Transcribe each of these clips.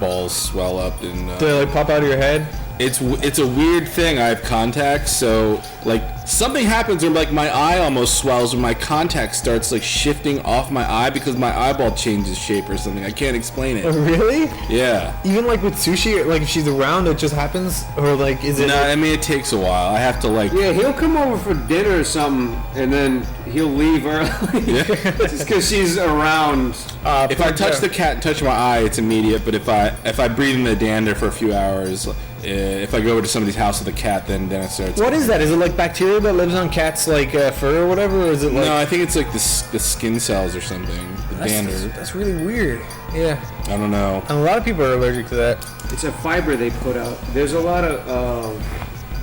balls swell up and Do they like pop out of your head? It's a weird thing. I have contacts, so like something happens where like my eye almost swells when my contact starts like shifting off my eye because my eyeball changes shape or something. I can't explain it. Oh, really? Yeah. Even like with sushi, like if she's around, it just happens, or like is it? No, I mean it takes a while. I have to like. Yeah, he'll come over for dinner or something, and then he'll leave early just because she's around. If I touch the cat and touch my eye, it's immediate. But if I breathe in the dander for a few hours. If I go over to somebody's house with a cat, then it starts. What is that? Is it like bacteria that lives on cats, like fur or whatever? Or is it like? No, I think it's like the skin cells or something. The dander. That's really weird. Yeah. I don't know. And a lot of people are allergic to that. It's a fiber they put out. There's a lot of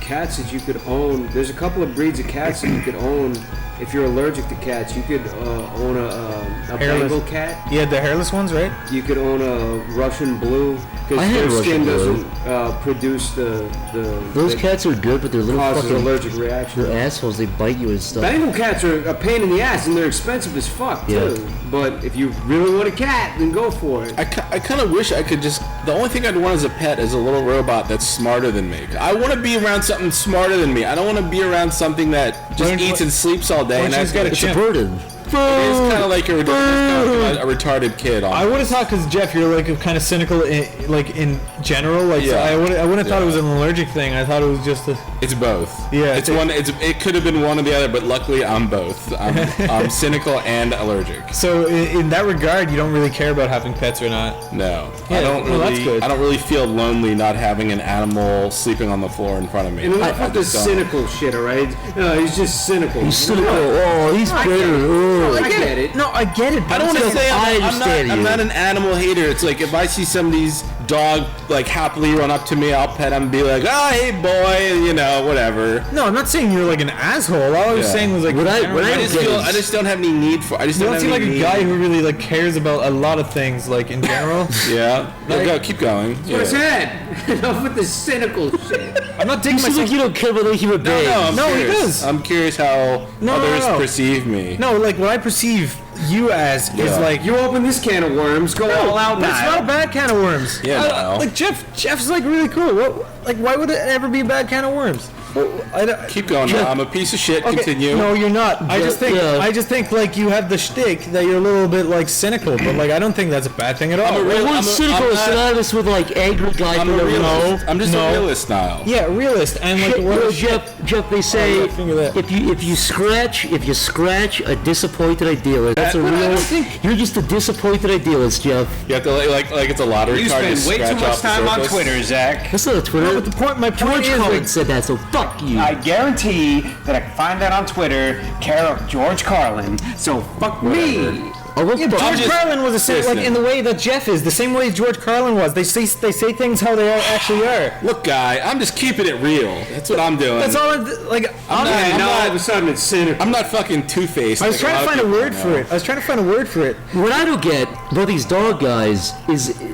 cats that you could own. There's a couple of breeds of cats that you could own. If you're allergic to cats, you could own a Bengal cat. Yeah, the hairless ones, right? You could own a Russian blue because their skin doesn't produce the. Those cats are good, but they're little causes fucking allergic reaction. They're assholes. They bite you and stuff. Bengal cats are a pain in the ass, and they're expensive as fuck too. But if you really want a cat, then go for it. I kind of wish I could just. The only thing I'd want as a pet is a little robot that's smarter than me. I want to be around something smarter than me. I don't want to be around something that just eats and sleeps all day. And she's got a It's a burden. It's kind of like a retarded kid. Almost. I would have thought, because Jeff, you're like kind of cynical, in general. Like, Yeah. so I wouldn't have thought it was an allergic thing. I thought it was just a. It's both. Yeah, it's one. It could have been one or the other, but luckily I'm both. I'm cynical and allergic. So in that regard, you don't really care about having pets or not. No, Yeah, I don't really. that's good. I don't really feel lonely not having an animal sleeping on the floor in front of me. And enough with the cynical shit, alright? No, he's just cynical. He's cynical. Oh, he's bitter. I get it. No, I get it. I don't want to say I'm not you. an animal hater. It's like if I see somebody's dog like happily run up to me, I'll pet him and be like, "Oh, hey, boy," whatever. No, I'm not saying you're like an asshole. All I was saying was like, I just don't have any need for. I just you don't don't seem like a guy who really like cares about a lot of things, like in general. Yeah. No, go. Keep going. What is that? Enough with the cynical shit. I'm not taking You seem like you don't care about the human being. No, he curious. does. I'm curious how others perceive me. No, like what I perceive you as is like You open this can of worms, go all out now. That's not a bad can of worms. Yeah, Niall. like Jeff's like really cool. Why would it ever be a bad can of worms? Keep going. Now. I'm a piece of shit. Okay, Continue. no, you're not. I just think like you have the shtick that you're a little bit like cynical, but like I don't think that's a bad thing at all. The word cynical is synonymous with like angry guy. I'm a realist. I'm just a realist now. Yeah, realist. And like the word Jeff, they say if you scratch a disappointed idealist, that's a real. You're just a disappointed idealist, Jeff. You have to like it's a lottery You card. spend to way too scratch much off the time on surface. Twitter, Zach. That's not a Twitter. No, but my point George is Carlin like, said that, so fuck you. I guarantee that I can find that on Twitter, care of George Carlin. So fuck me. Yeah, but George Carlin was the same, like in the way that Jeff is, the same way George Carlin was. They say things how they actually are. Look, guy, I'm just keeping it real. That's what I'm doing. That's all. Now all of a sudden it's cynical. I'm not fucking two-faced. I was trying to find a word for it. What I don't get about these dog guys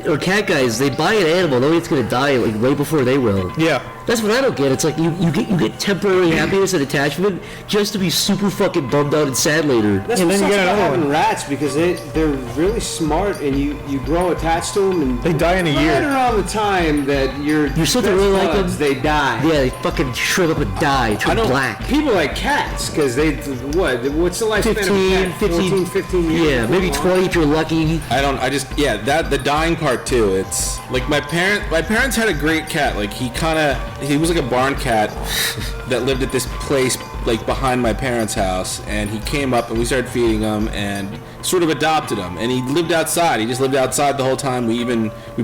or cat guys, they buy an animal knowing it's gonna die like way before they will. Yeah. That's what I don't get. It's like you get temporary happiness and attachment just to be super fucking bummed out and sad later. That's And what then you sucks get about another having one. rats because they're really smart and you grow attached to them and They die in a year. Right around the time that you're supposed to really like them. they die. Yeah, they fucking shrivel up and die, turn black. People like cats because what's the lifespan of a cat? 14, 15 years. Yeah, maybe 20 if you're lucky. The dying part too. It's like my parents had a great cat. Like he was like a barn cat that lived at this place like behind my parents' house, and he came up and we started feeding him and sort of adopted him, and he lived outside. He just lived outside the whole time. We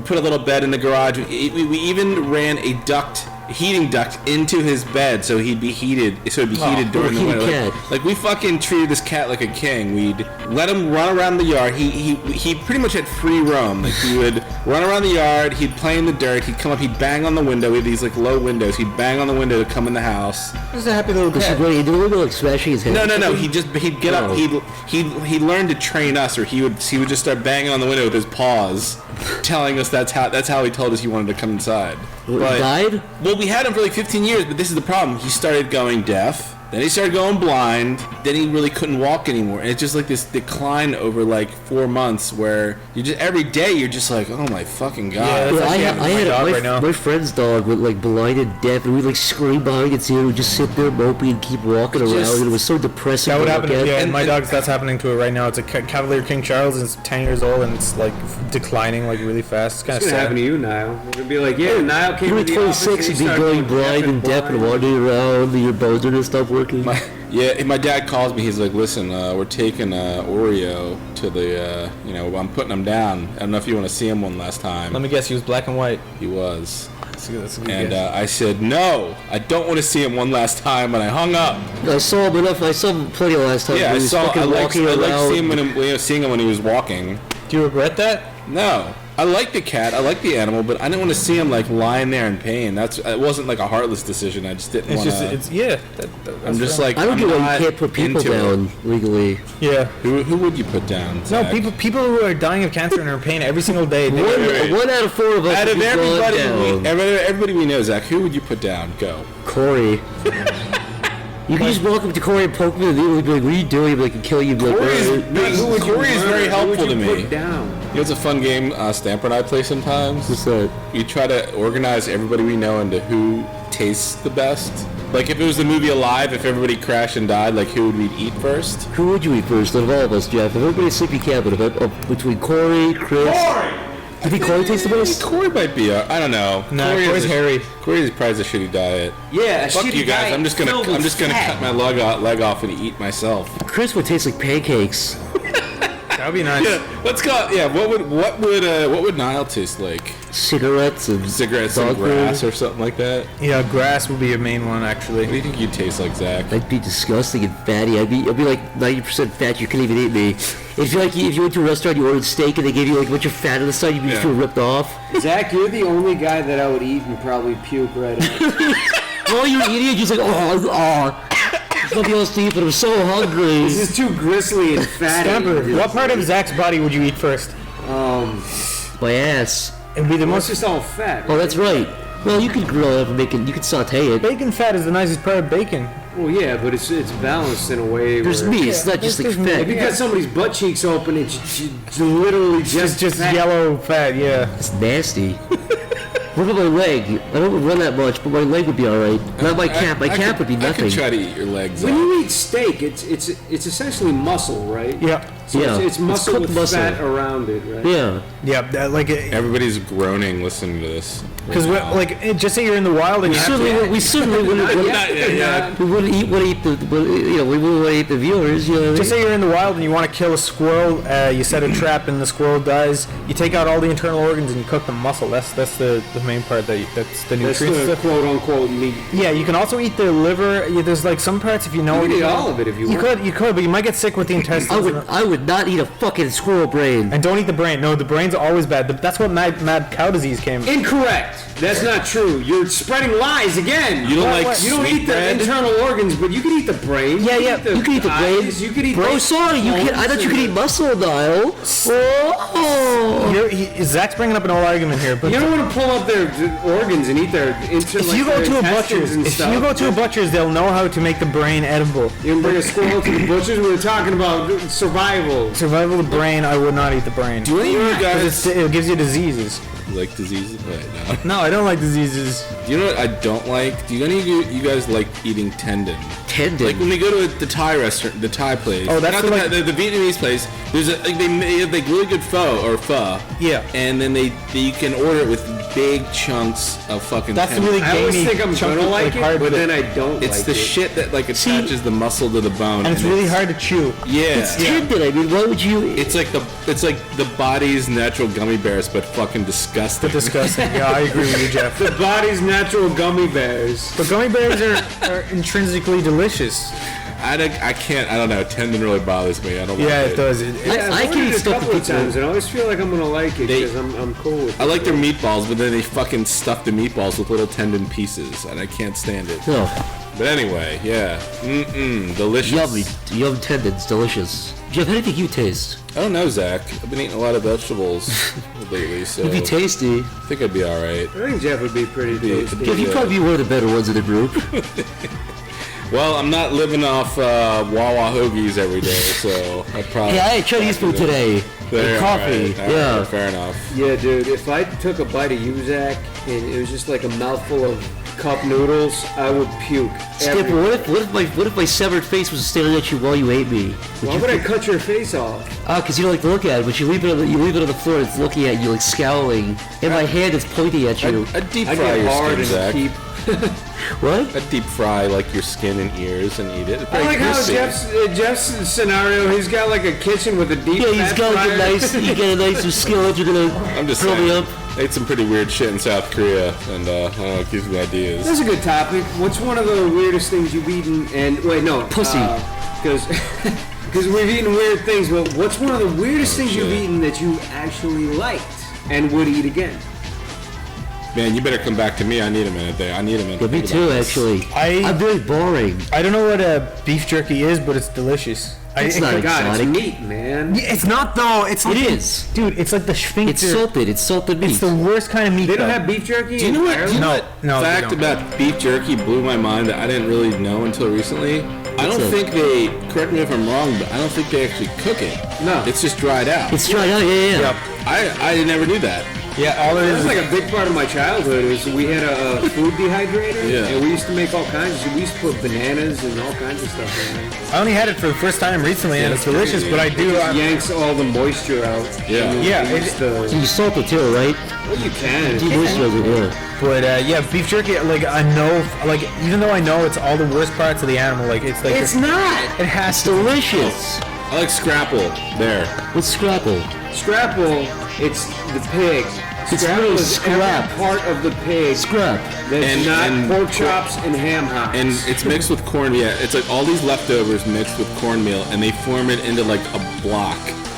put a little bed in the garage. We even ran a heating duct into his bed so he'd be heated during the winter. Like we fucking treated this cat like a king. We'd let him run around the yard. He pretty much had free roam. Like he would run around the yard, he'd play in the dirt, he'd come up, he'd bang on the window. We had these like low windows. He'd bang on the window to come in the house. Just a happy little cat. He'd do a little like smashing his head. No. He'd get up. He learned to train us, or he would just start banging on the window with his paws, telling us that's how he told us he wanted to come inside. He died? Well, we had him for like 15 years, but this is the problem. He started going deaf. Then he started going blind. Then he really couldn't walk anymore. And it's just like this decline over like 4 months where you just every day you're just like, oh my fucking god. Yeah, I had right my friend's dog with like blind and deaf, and we like scream behind it, and would just sit there moping and keep walking around. And it was so depressing. That would happen. At. Yeah, and my dog's that's happening to it right now. It's a Cavalier King Charles, and it's 10 years old, and it's like declining like really fast. It's kind of It's gonna sad. happen to you, Niall. We're gonna be like, yeah, Niall came to the office. 26 and be going blind and deaf and wandering around, and your bones are gonna stop working. My dad calls me. He's like, listen, we're taking Oreo to the, I'm putting him down. I don't know if you want to see him one last time. Let me guess, he was black and white. He was. That's a good And guess. I said, no, I don't want to see him one last time, and I hung up. I saw him enough. I saw him plenty last time. Yeah, He was fucking walking I around. liked seeing him when he was walking. Do you regret that? No. I like the cat, I like the animal, but I didn't want to see him like lying there in pain. It wasn't like a heartless decision. I just didn't want to. I'm just like, I don't get why not you can't put people into down legally. Yeah. Who would you put down? No, Zach? people who are dying of cancer and are in pain every single day. One out of 4 of us Out would of be gone down. everybody we know, Zach, who would you put down? Go. Corey. You can just walk up to Corey and poke him in the knee and be like, what are you doing? He'd be like, and kill you. Be like, Corey is very helpful to me. Down? You know, it's a fun game Stamper and I play sometimes. What's that? We try to organize everybody we know into who tastes the best. Like if it was the movie Alive, if everybody crashed and died, like who would we eat first? Who would you eat first out of all of us, Jeff? If everybody's sleepy cat, but between Corey, Chris... You think Corey tastes the best? Corey might be. I don't know. No, Corey's hairy. Corey's probably a shitty diet. Yeah, Fuck you guys. I'm just gonna cut my leg off and eat myself. Chris would taste like pancakes. That would be nice. Yeah, let's go. Yeah, what would Niall taste like? Cigarettes and Cigarettes and grass or something like that. Yeah, grass would be a main one actually. What do you think you'd taste like, Zach? I'd be disgusting and fatty. I'd be like 90% fat. You couldn't even eat me. If you went to a restaurant, you ordered steak, and they gave you like a bunch of fat on the side, you'd feel ripped off. Zach, you're the only guy that I would eat and probably puke right out. While you're eating, you're just like, oh. There's nothing else to eat, but I'm so hungry. This is too gristly and fatty. Stamper, what part of Zach's body would you eat first? My ass. It'd be the It's most. just all fat. Oh, that's right. Well, you could grill it up and make it. You could saute it. Bacon fat is the nicest part of bacon. Well, yeah, but it's balanced in a way. There's where meat. It's not just like there's meat. If you fat. got somebody's butt cheeks open, it's literally just fat. Yellow fat, yeah. It's nasty. What about my leg? I don't run that much, but my leg would be alright. Not my calf. My calf would be I nothing. could try to eat your legs. When Zach. you eat steak, it's essentially muscle, right? Yeah. So Yeah, it's muscle cooked with muscle. fat around it, right? Yeah. Yeah, like Everybody's groaning listening to this. because just say you're in the wild and you have to. We certainly wouldn't. We wouldn't eat what eat the. We wouldn't eat the viewers. You know what I mean? Just say you're in the wild and you want to kill a squirrel. You set a trap and the squirrel dies. You take out all the internal organs and you cook the muscle. That's the main part that's the That's nutrients. the quote unquote meat. Yeah, you can also eat the liver. There's like some parts if you know. You can eat all of it if you want. You could, but you might get sick with the intestines. I would not eat a fucking squirrel brain. And don't eat the brain. No, the brain's always bad. That's what mad cow disease came. Incorrect. That's not true. You're spreading lies again. You don't like You don't sweet eat the bread? internal organs, but you can eat the brain. Yeah, You can eat the brain. eyes, You can eat. Oh, sorry. You can. I thought you could eat muscle, Niall. Oh. Zach's bringing up an old argument here, but You don't want to pull up their organs and eat their if you go to a butcher's, they'll know how to make the brain edible. You can bring a squirrel to the butcher's. We were talking about survival. Survival of the brain, I would not eat the brain. Do any of you guys It gives you diseases. like diseases? Right, no. No, I don't like diseases. Do you know what I don't like? Do any of you guys like eating tendon? Tendon. Like when we go to the Thai restaurant, the Thai place. Oh, that's not the, like- the Vietnamese place. There's they have like really good pho. Yeah. And then you can order it with big chunks of fucking. That's the tendon. really I always gamey think I'm chunk gonna of, like hard it, but bit. then I don't. It's like the it. shit that like attaches the muscle to the bone, And it's really hard to chew. Yeah. It's tendon. I mean, why would you? It's like the body's natural gummy bears, but fucking disgusting. Disgusting. Yeah, I agree with you, Jeff. The body's natural gummy bears. But gummy bears are intrinsically delicious. I can't. I don't know. Tendon really bothers me. I don't. Yeah, like it does. Yeah, I I've can ordered eat it a stuff couple with of times, and I always feel like I'm gonna like it They- because I'm cool with it. I like their meatballs, but then they fucking stuff the meatballs with little tendon pieces, and I can't stand it. No. But anyway, yeah. Delicious. Yummy. Yum tendons. Delicious. Jeff, how do you think you taste? I don't know, Zach. I've been eating a lot of vegetables lately, so You'd be tasty. I think I'd be alright. I think Jeff would be pretty tasty. Jeff, you'd probably be one of the better ones in the group. Well, I'm not living off Wawa hoagies every day, so I probably. Yeah, I had Chinese food today. There, And coffee. all right, Yeah. fair enough. Yeah, dude. If I took a bite of Zach and it was just like a mouthful of cup noodles, I would puke. Skip, what if my severed face was staring at you while you ate me? Why would I cut your face off? Because you don't like to look at it, but you leave it on the floor. It's looking at you, like scowling, and my hand is pointing at you. I'd deep I fry get your hard skin, Zach. and keep. What? I'd deep fry like your skin and ears and eat it. It's I very like how juicy. Jeff's scenario. He's got like a kitchen with a deep. Yeah, he's fat got like a fryer. nice, you got a nice skillet. You're gonna I'm just grill me saying. up. I ate some pretty weird shit in South Korea, and I don't know, it gives me ideas. That's a good topic. What's one of the weirdest things you've eaten? And wait, no, Pussy. Because we've eaten weird things. But what's one of the weirdest things you've shit. eaten that you actually liked and would eat again? Man, you better come back to me. I need a minute there. I need a minute. Yeah, to me think too, about this. actually. I'm very boring. I don't know what beef jerky is, but it's delicious. It's not God, it's exotic. meat, man. Yeah, it's not though. It's like It is. dude. It's like the sphincter. It's salted. It's salted meat. It's the worst kind of meat. They don't though. have beef jerky. Do you know what? in Do you know Ireland? what No, they fact don't. about beef jerky blew my mind that I didn't really know until recently? I don't it? think they. Correct me if I'm wrong, but I don't think they actually cook it. No. It's just dried out. It's dried out. Yeah. Yep. I never knew that. Yeah, all it That is. was like a big part of my childhood. Is we had a food dehydrator, Yeah. and we used to make all kinds. We used to put bananas and all kinds of stuff in there. I only had it for the first time recently, and it's delicious. But I do. Yanks all the moisture out. Yeah. And Yeah, we used to- You salt it too, right? well, you can. Demoisturize it. Yeah. But yeah, beef jerky. Like I know, like even though I know it's all the worst parts of the animal, like it's like It's not. it has It's to. delicious. I like scrapple. There. What's scrapple? Scrapple, it's the pig. It's Scrapple really is scrap. every part of the pig Scrap. that's And- not and- pork chops and ham hocks. And it's mixed with corn. Yeah, it's like all these leftovers mixed with cornmeal, and they form it into like a block.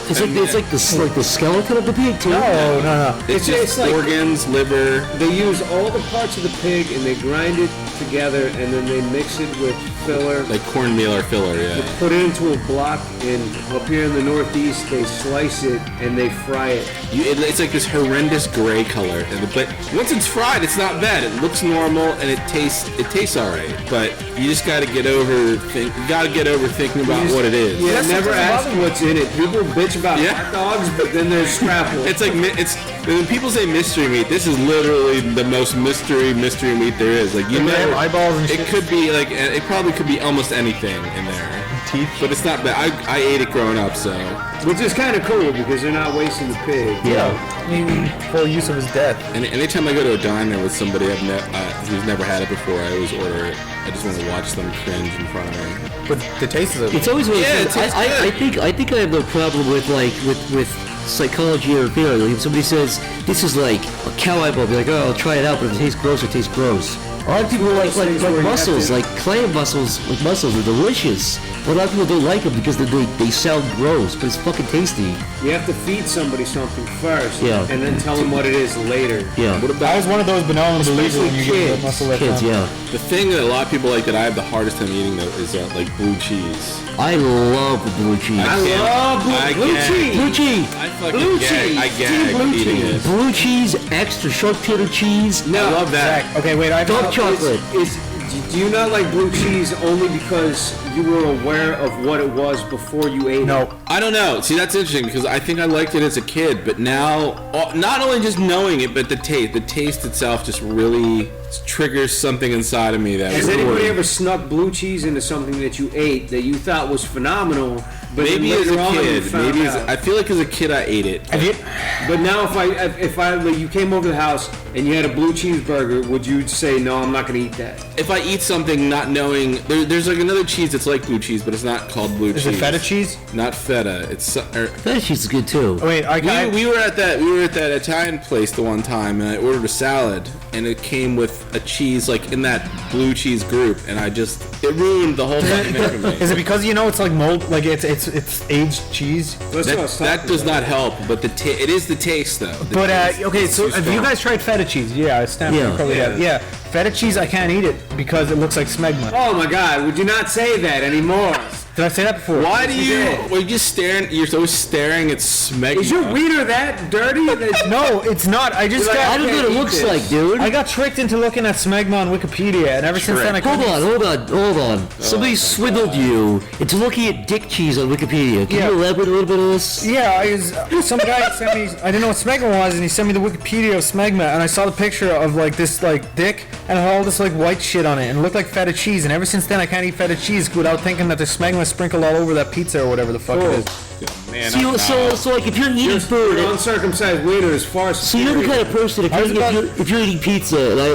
It's like the skeleton of the pig too. No. It's It's just like- organs, liver. They use all the parts of the pig and they grind it together and then they mix it with filler. Like cornmeal or filler, yeah. Put it into a block, and up here in the Northeast, they slice it and they fry it. It's like this horrendous gray color, but once it's fried, it's not bad. It looks normal and it tastes all right. But you just got to get over thinking about what it is. Yeah, That's never what ask doesn't bother me. what's in it. People bitch about Yeah. hot dogs, but then there's scrapple. It's like when people say mystery meat. This is literally the most mystery meat there is. Like you And they have never eyeballs and It shit. could be like it probably could be almost anything in there. Teeth. But it's not bad. I ate it growing up, so Which is kind of cool because they're not wasting the pig. Yeah. Full use of his death. and anytime I go to a diner with somebody who's never had it before, I always order it. I just want to watch them cringe in front of me. But the taste is It's always Yeah, it tastes I think I have no problem with with psychology or feeling. Like if somebody says this is like a cow eyeball, I'll be like, oh, I'll try it out, but if it tastes gross, it tastes gross. A lot of people like things where you have mussels, to- like clam mussels. Like mussels are delicious, but a lot of people don't like them because they sound gross, but it's fucking tasty. You have to feed somebody something first, Yeah. and then tell them what it is later. Yeah. What I about was one of those benevolent believers when you kids. get the muscle Kids, yeah. the thing that a lot of people like that I have the hardest time eating though is like blue cheese. I love the blue cheese. I can't- love I blue can't. cheese. Blue cheese. I fucking Blue gag. cheese. I Team gag blue eating cheese. it. Blue cheese, extra sharp cheddar cheese. No, I love that. Zach, okay, wait, I Dark chocolate. Do you not like blue cheese only because you were aware of what it was before you ate it? No. I don't know. See, that's interesting because I think I liked it as a kid, but now, not only just knowing it, but the taste itself just really triggers something inside of me that Has really- anybody ever snuck blue cheese into something that you ate that you thought was phenomenal, but Maybe then as later a on you kid, found out? I feel like as a kid I ate it. Have you? But now if I like, you came over to the house and you had a blue cheeseburger, would you say no? I'm not going to eat that. If I eat something not knowing, there's like another cheese that's like blue cheese, but it's not called blue Is cheese. it feta cheese? Not feta. It's Feta cheese is good too. Oh, wait, we were at that Italian place the one time, and I ordered a salad, and it came with a cheese like in that blue cheese group, and it ruined the whole fucking thing for me. Is it because you know it's like mold, like it's aged cheese? That's what I was That talking does about. not help, but it is the taste though. The But taste okay, is so too have you strong. guys tried feta cheese? Yeah, I stamped Yeah. you probably have. Yeah, feta cheese I can't eat it because it looks like smegma. Oh my God! Would you not say that anymore? Did I say that before? Why do you? did. Well, you're so staring at smegma. Is your wiener that dirty? No, it's not. I just You're like, got. I don't know what it eat looks this. like, dude. I got tricked into looking at smegma on Wikipedia, and ever since then I Hold on. Somebody swindled you into looking at dick cheese on Wikipedia. Can Yeah. you elaborate a little bit on this? Yeah, some guy sent me. I didn't know what smegma was, and he sent me the Wikipedia of smegma, and I saw the picture of like this like dick and it had all this like white shit on it, and it looked like feta cheese. And ever since then, I can't eat feta cheese without thinking that there's smegma sprinkled all over that pizza or whatever the fuck it is. Man, So like if you're eating food, Your uncircumcised wiener is far so you're the kind of person if you're eating pizza and I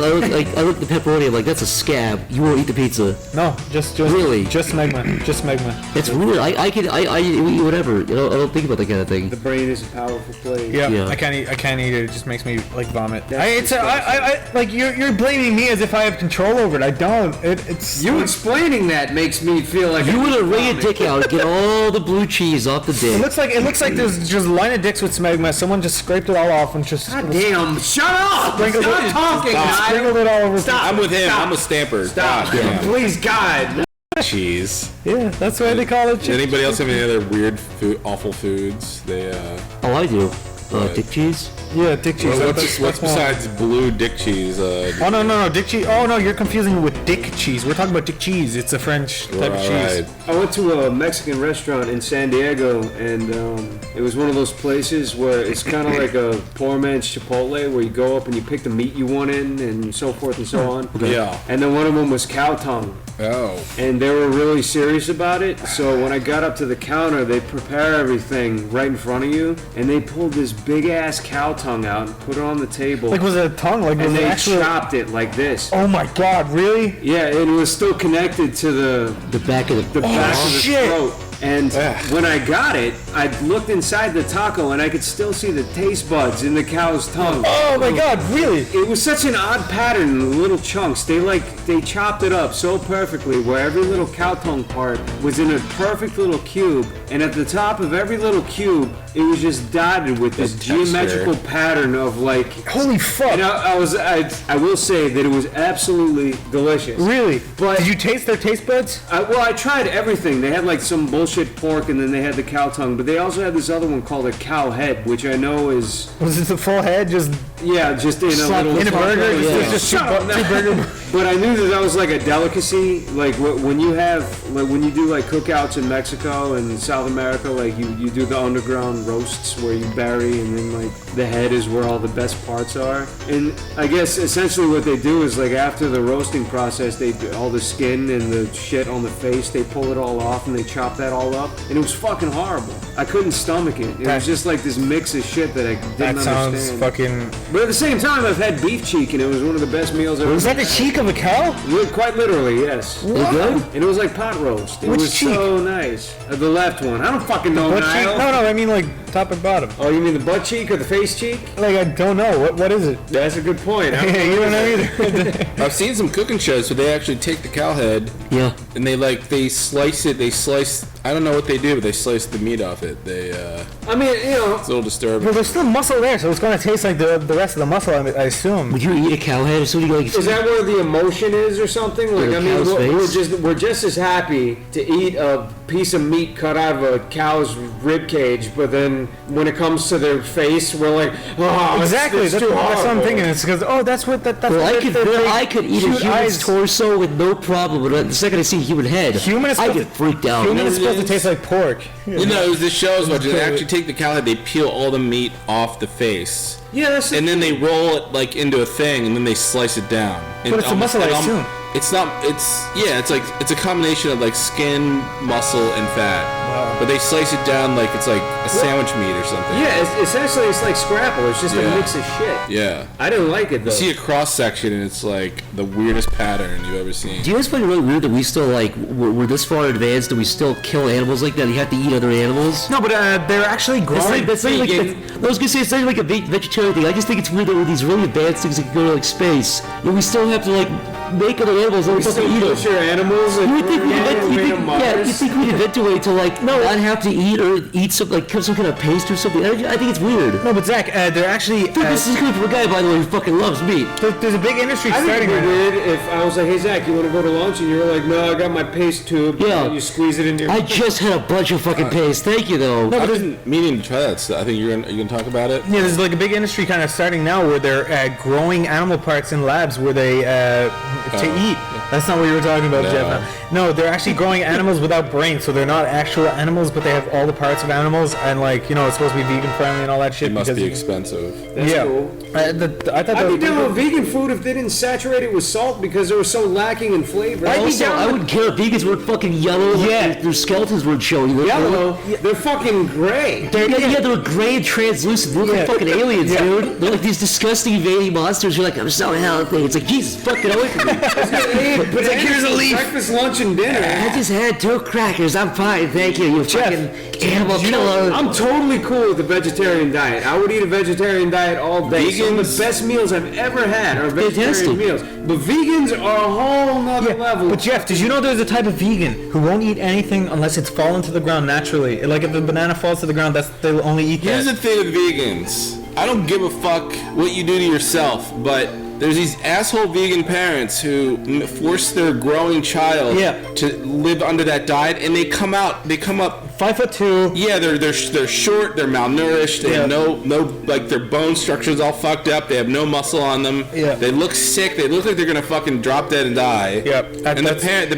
look at the pepperoni, I'm like that's a scab. You won't eat the pizza. No, just Really? just smegma, just smegma. That's weird. I eat whatever. You know, I don't think about that kind of thing. The brain is a powerful place. Yeah, Yeah. I can't eat it. It just makes me like vomit. That's Like you're blaming me as if I have control over it. I don't. It's You explaining that makes me feel like You I'm would have wring a vomit. dick out and get all the blue cheese off the dick. It looks like there's just a line of dicks with smegma. Someone just scraped it all off and just God damn! Shut up! Sprinkled Stop it- talking, sprinkled Kyle. it all over. Stop. I'm with him. Stop. I'm a stamper. Stop. God damn. Please, God. Cheese. Yeah, that's why they call it. Does anybody else have any other weird, awful foods? Oh, I do. Dick cheese. Yeah, dick cheese. Well, That's what's one. besides blue dick cheese? Oh no, dick cheese. Oh no, you're confusing it with dick cheese. We're talking about dick cheese. It's a French type of cheese. Right. I went to a Mexican restaurant in San Diego, and it was one of those places where it's kind of like a poor man's Chipotle, where you go up and you pick the meat you want in, and so forth and so on. Yeah. And then one of them was cow tongue. Oh. And they were really serious about it. So when I got up to the counter, they prepare everything right in front of you, and they pulled this big ass cow tongue out and put it on the table. Like was it a tongue? Like was and it they actually? chopped it like this. Oh my god, really? Yeah, and it was still connected to the back of the back of the shit. throat. And Ugh. when I got it, I looked inside the taco and I could still see the taste buds in the cow's tongue. Oh my god, really? It was such an odd pattern in little chunks. They chopped it up so perfectly where every little cow tongue part was in a perfect little cube, and at the top of every little cube, it was just dotted with this texture. geometrical pattern of like. Holy fuck. And I will say that it was absolutely delicious. Really? But- Did you taste their taste buds? Well, I tried everything. They had like some bullshit pork, and then they had the cow tongue, but they also had this other one called a cow head, which I know is Was it the full head? Just just in a little in a burger? taco, Just- yeah. just Shut up, two burger. But I knew that was like a delicacy. Like when you have, like when you do like cookouts in Mexico and South America, like you do the underground roasts where you bury, and then like the head is where all the best parts are. And I guess essentially what they do is like after the roasting process, they all the skin and the shit on the face, they pull it all off and they chop that all up, and it was fucking horrible. I couldn't stomach it. It was just like this mix of shit that I didn't That sounds understand. fucking. But at the same time, I've had beef cheek, and it was one of the best meals I've Was ever that the cheek of a cow? had. Quite literally, yes. What? And it was like pot roast. It Which was cheek? so nice. The left one. I don't fucking know, Butt cheek? Niall. No, I mean like top and bottom. Oh, you mean the butt cheek or the face cheek? Like I don't know. What is it? That's a good point. I Yeah, you don't know either. I've seen some cooking shows where they actually take the cow head Yeah. and they slice it. I don't know what they do, but they slice the meat off it. I mean, you know, It's a little disturbing. Well, there's still muscle there, so it's gonna taste like the rest of the muscle. I assume. Would you eat a cow head or something like? is that where the emotion is or something? Like, Or I mean, cow's we're just as happy to eat a piece of meat cut out of a cow's rib cage, but then when it comes to their face, we're like, oh, Exactly. it's That's too what I'm horrible. thinking. It's because that's what that's. Well, what I could eat a cute human's eyes- torso with no problem, but the second I see a human head, Human is I supposed get to- freaked out. Human is supposed to taste like pork. You know, the shows where they actually take the cow head, they peel all the meat off the face, Yeah, that's and then they roll it like into a thing, and then they slice it down. And But it's a muscle, I assume. It's not. It's a combination of like skin, muscle, and fat. Wow. But they slice it down like it's like a sandwich meat or something. Yeah, essentially it's like scrapple. It's just a Yeah. mix of shit. Yeah. I didn't like it though. You see a cross section, and it's like the weirdest pattern you've ever seen. Do you guys find it really weird that we still like we're this far advanced that we still kill animals like that? You have to eat other animals. No, but they're actually It's growing. like, that's not like I was gonna say it's not like a vegetarian thing. I just think it's weird that with these really advanced things that can go to like space, and we still have to like make other animals and fucking eat them. Your animals. You would think you think we'd invent a way to like not have to eat or eat some like some kind of paste or something. I think it's weird. No, but Zach, they're actually. Dude, this is good for a guy, by the way, who fucking loves meat. There's a big industry I starting think right it'd be now. weird if I was like, hey Zach, you want to go to lunch? And you were like, no, I got my paste tube. Yeah. And you squeeze it into your. I just had a bunch of fucking paste. Thank you, though. I've been meaning to try that stuff. I think are you gonna talk about it? Yeah, there's like a big industry kind of starting now where they're growing animal parts in labs where they to eat. That's not what you were talking about, No. Jeff. No, they're actually growing animals without brains, so they're not actual animals, but they have all the parts of animals, and like it's supposed to be vegan friendly and all that shit. It must because be expensive. That's yeah, cool. I thought that I'd was be down with vegan food if they didn't saturate it with salt because they were so lacking in flavor. Also, I wouldn't care if vegans were fucking yellow. Yeah. Their skeletons weren't showing. Yellow. They're fucking gray. Yeah, they're gray and translucent. They look like fucking aliens, dude. They're like these disgusting invading monsters. You're like, I'm so healthy. It's like, Jesus, fucking away from me. But like, here's a leaf. Breakfast, lunch, and dinner. I just had 2 crackers. I'm fine, thank you. You fucking animal killer. I'm totally cool with the vegetarian diet. I would eat a vegetarian diet all day. Some of the best meals I've ever had are vegetarian meals. But vegans are a whole nother level. But Jeff, did you know there's a type of vegan who won't eat anything unless it's fallen to the ground naturally? Like if the banana falls to the ground, they'll only eat Here's that. the thing with vegans. I don't give a fuck what you do to yourself, but there's these asshole vegan parents who force their growing child to live under that diet, and they come up 5'2". Yeah, they're short, they're malnourished, they have no like their bone structure's all fucked up, they have no muscle on them. Yeah. They look sick, they look like they're gonna fucking drop dead and die. Yep. And the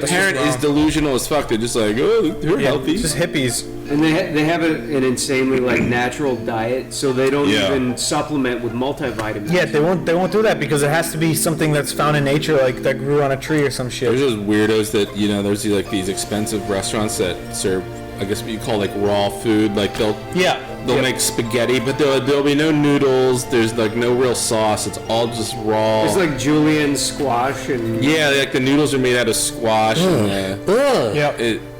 parent is delusional as fuck. They're just like, oh, they're healthy. Just hippies. And they have an insanely like natural diet, so they don't even supplement with multivitamins. Yeah, they won't do that because it has to be something that's found in nature, like that grew on a tree or some shit. There's those weirdos that there's these expensive restaurants that serve, I guess what you call like raw food. Like they'll make spaghetti, but there'll be no noodles. There's like no real sauce. It's all just raw. It's like julienne squash and like the noodles are made out of squash. And,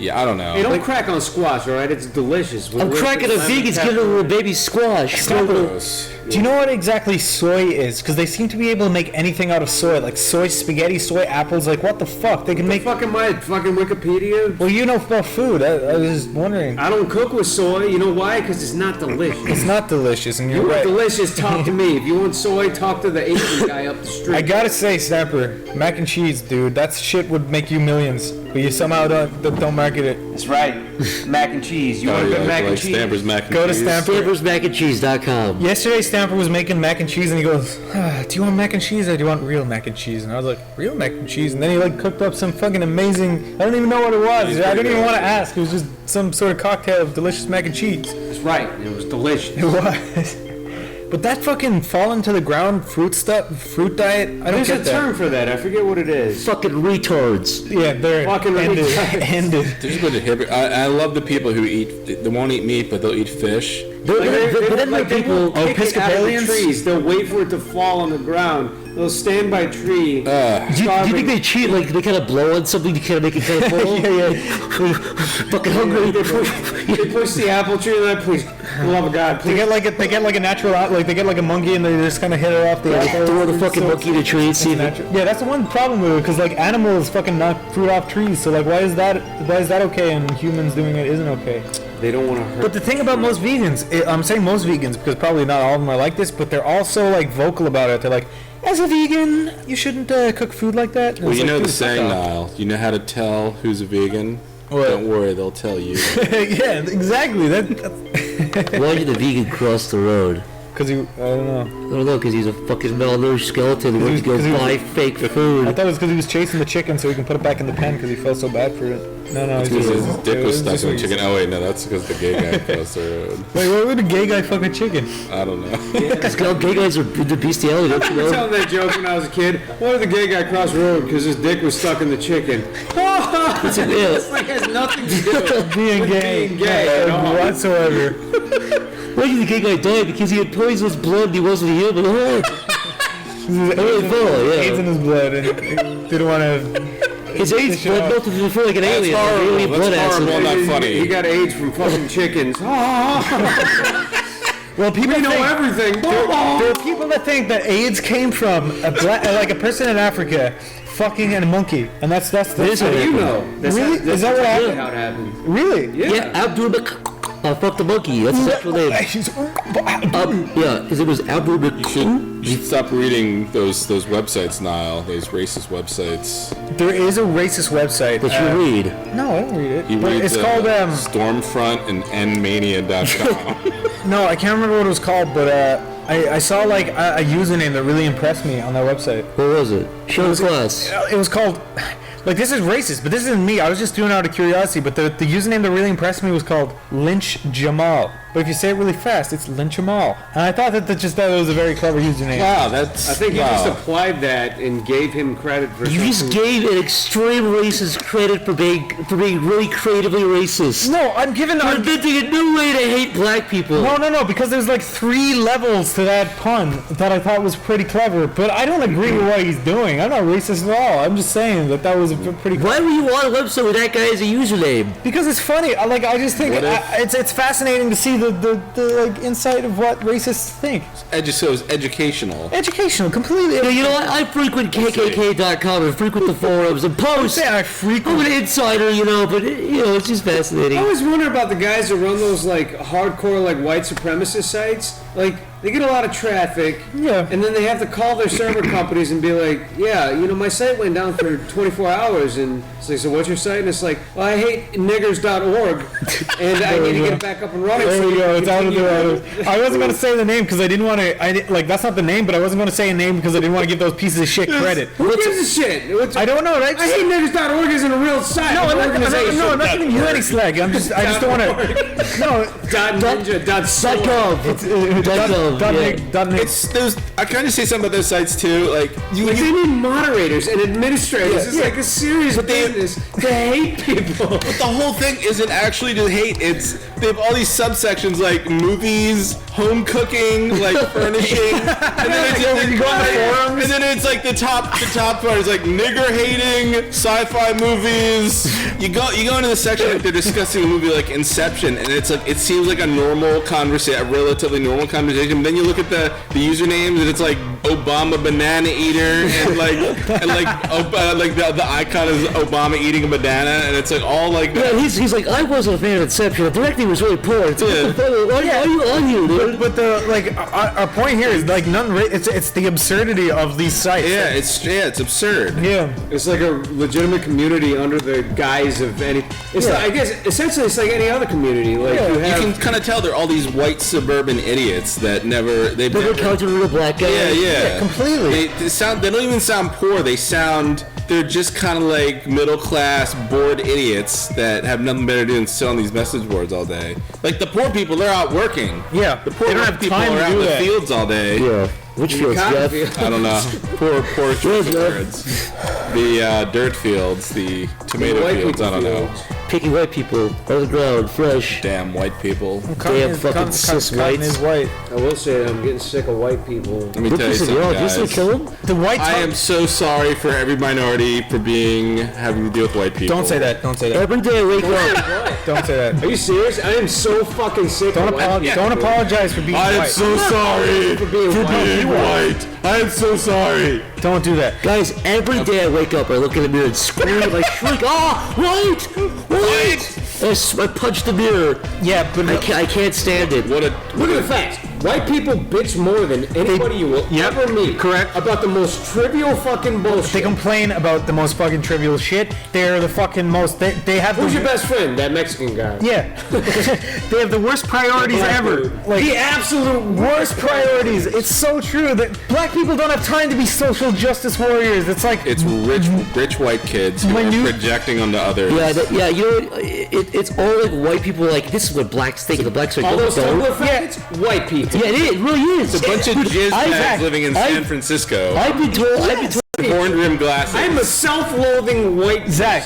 I don't know. Hey, don't crack on squash, all right? It's delicious. I'm cracking a vegan's giving a little baby squash. Do you know what exactly soy is? Because they seem to be able to make anything out of soy, like soy spaghetti, soy apples. Like what the fuck? They can make fucking Wikipedia. Well, you know about food. I was just wondering. I don't cook with soy. You know why? Because it's not delicious. It's not delicious, and you're You want right. delicious? Talk to me. If you want soy, talk to the Asian guy up the street. I gotta say, Snapper, mac and cheese, dude. That shit would make you millions, but you somehow don't market it. That's right. Mac and cheese. You want good mac and cheese? Stamper's mac and Go to cheese. StampersMacandCheese.com. Yesterday, Stamper was making mac and cheese, and he goes, "Do you want mac and cheese or do you want real mac and cheese?" And I was like, "Real mac and cheese." And then he like cooked up some fucking amazing. I don't even know what it was. I didn't even want to ask. It was just some sort of cocktail of delicious mac and cheese. That's right. It was delicious. It was. But that fucking falling to the ground fruit diet, I don't There's get a that. term for that. I forget what it is. Fucking retards. Yeah, they're Fucking ended. retards. Ended. There's a bunch of hypocrites. I love the people who they won't eat meat, but they'll eat fish. But then like people, Kick it out of the Episcopalians? trees. They'll wait for it to fall on the ground. They'll stand by a tree. do you think they cheat? Like they kind of blow on something to kind of make it kind of fall? Fucking hungry. They push the apple tree and I please, for the love of God, They please. get like a natural, like they get like a monkey and they just kind of hit it off the apple. Throw the fucking monkey to tree and see if it. Yeah, that's the one problem with it, because like animals fucking knock fruit off trees. So like, why is that okay and humans doing it isn't okay? They don't want to hurt. But the thing about most vegans, I'm saying most vegans because probably not all of them are like this, but they're also like vocal about it. They're like, as a vegan, you shouldn't cook food like that. And Well, it's you like, know the dude, fuck saying, off. Niall. You know how to tell who's a vegan? What? Don't worry, they'll tell you. Yeah, exactly. Why did the vegan cross the road? Because I don't know. I don't know, because he's a fucking malnourished skeleton who went to go 'cause he was- buy fake I food. thought it was because he was chasing the chicken so he can put it back in the pen because he felt so bad for it. No, Because his dick was stuck in the chicken. Oh, wait, no, that's because the gay guy crossed the road. Wait, why would a gay guy fuck a chicken? I don't know. Because gay guys are into bestiality, don't you I was know? telling that joke when I was a kid. Why did the gay guy cross the road? Because his dick was stuck in the chicken. It's a, This like has nothing to do with Being gay. being gay at all. Whatsoever. why did the gay guy die? Because he had poisonous blood and he wasn't human. Oh, AIDS in his blood and he didn't want to... his AIDS blood melted him before like an That's alien. horrible. Alien blood That's acid. horrible. Not funny. He got AIDS from fucking chickens. Well, people We know think, everything. there are people that think that AIDS came from a person in Africa fucking and a monkey, and that's This How do you know? That's Really? How, that's Is that what exactly happened? how it happened. Really? Yeah. Abdul fuck the monkey. That's his actual name. His name was Abdul You should stop reading those websites, Niall. Those racist websites. There is a racist website that you read. No, I don't read it. You But read it's the called Stormfront and Nmania.com. No, I can't remember what it was called, but I saw like a username that really impressed me on that website. What was it? Show the class. It was called, like, this is racist, but this isn't me. I was just doing it out of curiosity. But the username that really impressed me was called Lynch Jamal. But if you say it really fast, it's Lynch Jamal. And I thought that was a very clever username. Wow, that's. I think you just applied that and gave him credit for You just something. gave an extreme racist credit for being really creatively racist. No, I'm giving. You're inventing a new way to hate black people. No, because there's like 3 levels to that pun that I thought was pretty clever. But I don't agree with what he's doing. I'm not racist at all. I'm just saying that was a pretty. Why were you on a website with that guy as a username? Because it's funny. I just think What if- it's fascinating to see the like insight of what racists think. So it's educational. Educational, completely. You know what? I frequent KKK.com and frequent the forums and post. Say I frequent. I'm an insider, but it's just fascinating. I always wonder about the guys that run those like hardcore like white supremacist sites. Like they get a lot of traffic, Yeah. and then they have to call their server companies and be like, yeah, my site went down for 24 hours, and it's like, so what's your site? And it's like, well, I hate niggers.org, and I need to get it back up and running. There so we you go. can It's out of continue. the. I wasn't gonna say the name because I didn't want to. That's not the name, but I wasn't gonna say a name because I didn't want to give those pieces of shit credit. Who gives a shit? I don't know, right? I hate niggers.org isn't a real site. No, it's I'm an not, organization. I'm not giving you any slag. I just don't want to. No. .gov. It's .gov. It's those. I kind of say something about those sites too. Like Like they need moderators and administrators. It's like a serious business to hate people. But the whole thing isn't actually to hate. It's they have all these subsections like movies, home cooking, like furnishing, and then it's like the top part is like nigger hating, sci-fi movies. You go into the section like they're discussing a movie like Inception, and it's like it seems like a normal conversation, a relatively normal conversation. But then you look at the usernames, and it's like Obama banana eater, and the icon is Obama eating a banana, and it's like all like. Yeah, he's like, I wasn't a fan of Inception. The directing was really poor. It's like, what the fuck? Why are you on here, dude? But our point here is like it's the absurdity of these sites. Yeah, it's absurd. Yeah. It's like a legitimate community under the guise of any. It's like, I guess essentially it's like any other community. Like Yeah. you You have. can kind of tell they're all these white suburban idiots that they've Never never. encountered a real black guy. Yeah. completely. They don't even sound poor. They're just kind of like middle class, bored idiots that have nothing better to do than sit on these message boards all day. Like the poor people, they're out working. Yeah. The poor They don't have people time are to out do in the that. fields all day. Yeah. Which feels, cotton Jeff? field. I don't know. Poor Jeff. fields. The dirt fields, the tomato white fields. I people don't know. fields. Picking white people on the ground, fresh. Damn white people. Damn fucking cis Cotton is white. I will say I'm getting sick of white people. Let me What tell you piece of something, y'all? Did you say guys. kill him? The white. I am so sorry for every minority for having to deal with white people. Don't say that. Don't say that. Every day I wake up. Don't say that. Are you serious? I am so fucking sick of white people. Don't apologize for being I am white. so sorry for being white. white. I am so sorry. Don't do that. Guys, every day I wake up, I look in the mirror and scream, I shriek, white! I punch the mirror. Yeah, but I can't stand it. Look at the facts. White people bitch more than anybody you will ever meet. Correct. About the most trivial fucking bullshit. they complain about the most fucking trivial shit. They're the fucking most. They have. Who's the, your best friend? That Mexican guy. Yeah. They have the worst priorities Black ever. dude. Like The absolute worst priorities. It's so true that black people don't have time to be social justice warriors. It's like It's rich white kids who My are new- projecting onto others. Yeah, you know what? It's all like white people like, this is what blacks think, and the blacks are all like, those don't. Tumblr faggots, white people. Yeah, it really is. It's a bunch of jizz bags living in San Francisco. I've been told. Horn rim glasses. I'm a self-loathing white Zach.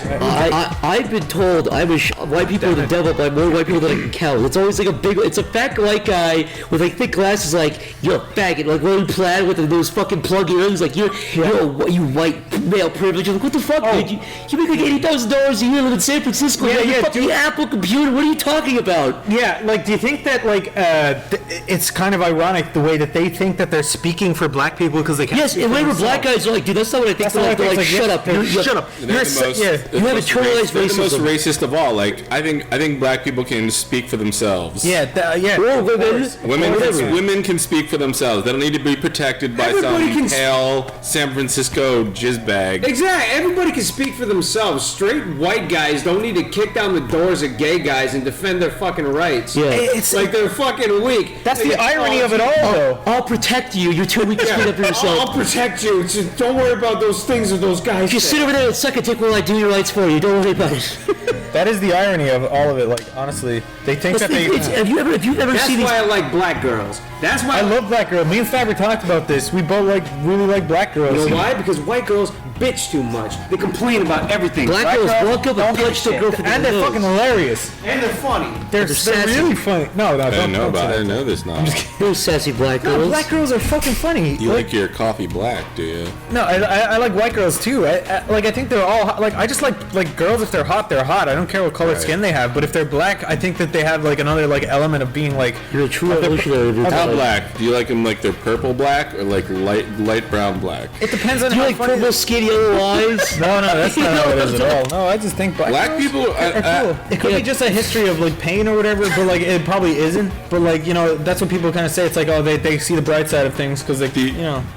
I've been told white people are the devil by more white people than I can count. It's always like it's a fat white guy with like thick glasses, like, you're a faggot, like wearing plaid with those fucking plug earrings, like you white male privilege. I'm like, what the fuck, dude? You make like $80,000 a year, live in San Francisco. Yeah, you have yeah, a fucking dude. Apple computer. What are you talking about? Yeah, like, do you think that, like, it's kind of ironic the way that they think that they're speaking for black people because they can't Yes, speak and for whenever black themselves? guys are like, dude, that's not what I think. That's They're not like, what I think. shut up. Shut up. They're the most, yeah. they're You have the most internalized they're the most racism. racist of all. Like I think black people can speak for themselves. Yeah, yeah. Or of women. course. Women can speak for themselves. They don't need to be protected by Everybody some can pale San Francisco jizz bag. Exactly. Everybody can speak for themselves. Straight white guys don't need to kick down the doors of gay guys and defend their fucking rights. Yeah. It's Like they're fucking weak. That's They the get irony all- of it all, though. I'll protect you. You're too weak to speak up for I'll yourself. protect you. Just don't worry about those things that those guys If you say. sit over there and suck a dick while I do your rights for you, don't worry about it. That is the irony of all of it. Like, honestly, they think that they. Have you ever That's seen these? why I like black girls. That's why I love black girls. Me and Faber talked about this. We both really like black girls. You know why? Because white girls bitch too much. They complain about everything. Black girls walk up and punch the girl for the and they're nose. fucking hilarious. And they're funny. They're sassy. really funny. No, I don't didn't know don't say about. I that. didn't know this. Now Those sassy black No, girls. black girls are fucking funny. you like your coffee black, do you? No, I like white girls too. I think they're all hot. Like I just like girls. If they're hot, they're hot. I don't care what color Right. skin they have. But if they're black, I think that they have like another like element of being like. You're a true revolutionary. Dude. How black? Do you like them like they're purple black or like light brown black? It depends on Do you how like funny. purple skin, yellow eyes? No, that's not how it is at all. No, I just think Black girls people are cool. It could be just a history of like pain or whatever, but like it probably isn't. But like that's what people kind of say. It's like they see the bright side of things because The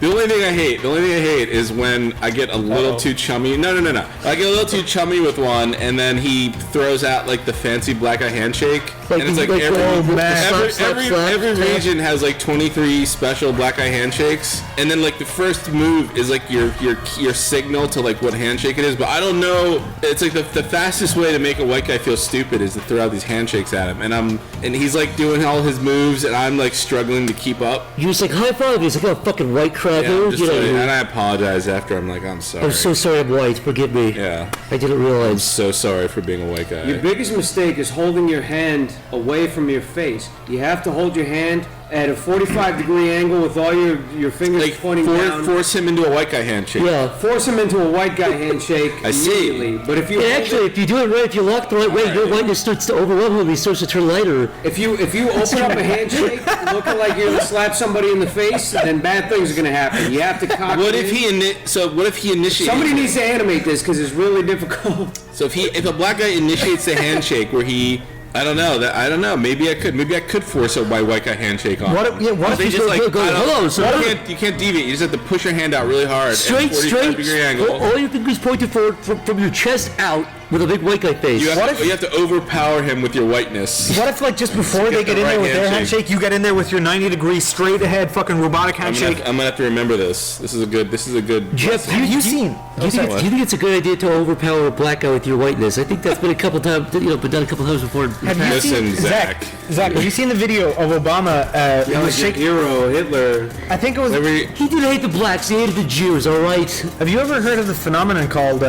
only thing I hate is when I get a little too chummy. No. I get a little too chummy with one, and then he throws out like the fancy black eye handshake, Like and it's the- like like every the- every, slap, every, slap, every slap. region has like 23 special black eye handshakes, and then like the first move is like your signal to like what handshake it is. But I don't know. It's like the fastest way to make a white guy feel stupid is to throw out these handshakes at him, and he's like doing all his moves, and I'm like struggling to keep up. You're just like high five. He's like, oh, fucking white cracker. Yeah, I'm just You know, like- and I apologize after. I'm like, I'm sorry. I'm so sorry I'm white. Forgive me. Yeah. I didn't realize. So sorry for being a white guy. Your biggest mistake is holding your hand away from your face. You have to hold your hand at a 45-degree angle with all your fingers like pointing down. force him into a white guy handshake. Yeah. Force him into a white guy handshake I see. immediately. But if you Yeah, hold actually, if you do it right, if you lock the right way, your whiteness starts to overwhelm him. He starts to turn lighter. If you open up a handshake looking like you're gonna slap somebody in the face, then bad things are gonna happen. You have to cock What it if in. what if he initiates? Somebody needs to animate this because it's really difficult. So if a black guy initiates the handshake where he, I don't know. Maybe I could force a white guy handshake on. What him. if- yeah, what if they you just go- like go- I don't- hello, sir. you can't deviate. You just have to push your hand out really hard. Straight, at a 45-degree angle. All your fingers pointed forward from your chest out with a big white guy face. You have to overpower him with your whiteness. What if like just before they get get the in there right with their handshake. handshake, you get in there with your 90-degree straight ahead fucking robotic I'm handshake? gonna have to remember this. This is a good. Jeff, Have you seen? Do you think it's a good idea to overpower a black guy with your whiteness? I think that's been a couple times, been done a couple times before. Have you Listen, seen Zach. Zach, have you seen the video of Obama? He was shaking. Hero, Hitler. I think it was. He didn't hate the blacks, he hated the Jews, alright? Have you ever heard of the phenomenon called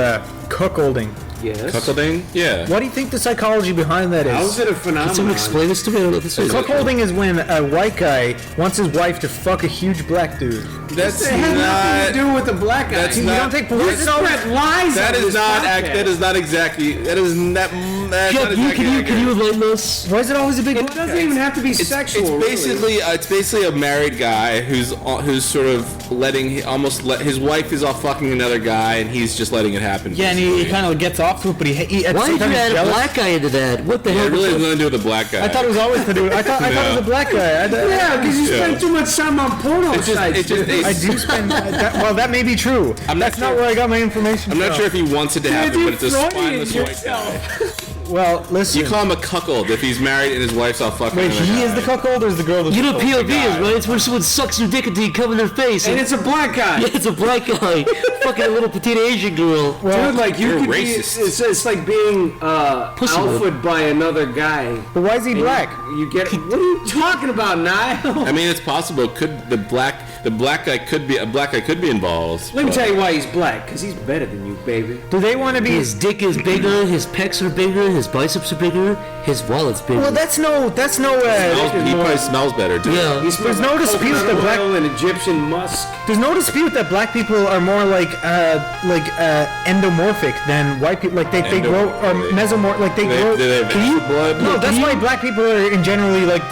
cuckolding? Yes. Cuckolding? Yeah. What do you think the psychology behind that is? How is it a Can someone phenomenon? explain this to me? I don't know what this is. Cuckolding is when a white guy wants his wife to fuck a huge black dude. That's It has nothing not. to do with the black guy. That's You not- don't take You police spread lies. That on is this not. podcast. That is not exactly. That is not. That's not Jeff, can exactly you accurate. enlighten us? Why is it always a big It black doesn't guy? even have to be It's sexual. basically a married guy who's sort of letting his wife is off fucking another guy and he's just letting it happen. Yeah, and he basically. kind of gets off to it, but he at the Why same did you time he's add a jealous. black guy into that? What the Yeah, hell? it really has nothing to do with the black guy. I thought it was always to do. I thought it was a black guy. Yeah, because you spend Yeah. too much time on porno sites. it just- dude. I do spend. That may be true. I'm not That's not sure- where I got my information. I'm not from. sure if he wants it to happen, but it's a Freudian spineless white yourself. guy. Well, listen. You call him a cuckold if he's married and his wife's off fucking Wait, another he guy. is the cuckold or is the girl the You know cuckold? POV is, guy. right? It's when someone sucks your dick until you come in their face. And it's a black guy. yeah, it's a black guy. Fucking a little petite Asian girl. Dude, like you You're could racist. be, it's like being Pussy alphaed by another guy. But why is he black? You get what are you talking about, Niall? I mean, it's possible. Could the black guy could be involved? Let me but- tell you why he's black. Because he's better than you, baby. Do they want to be? His dick is bigger, his pecs are bigger, his biceps are bigger, his wallet's bigger. Well, that's no. He probably smells better too. yeah. He smells There's no like dispute coconut that black- oil and Egyptian musk. There's no dispute that black people are more like endomorphic than white people. Like they grow or mesomorphic. Like they grow. Do they have extra blood? No, that's why black people are in generally like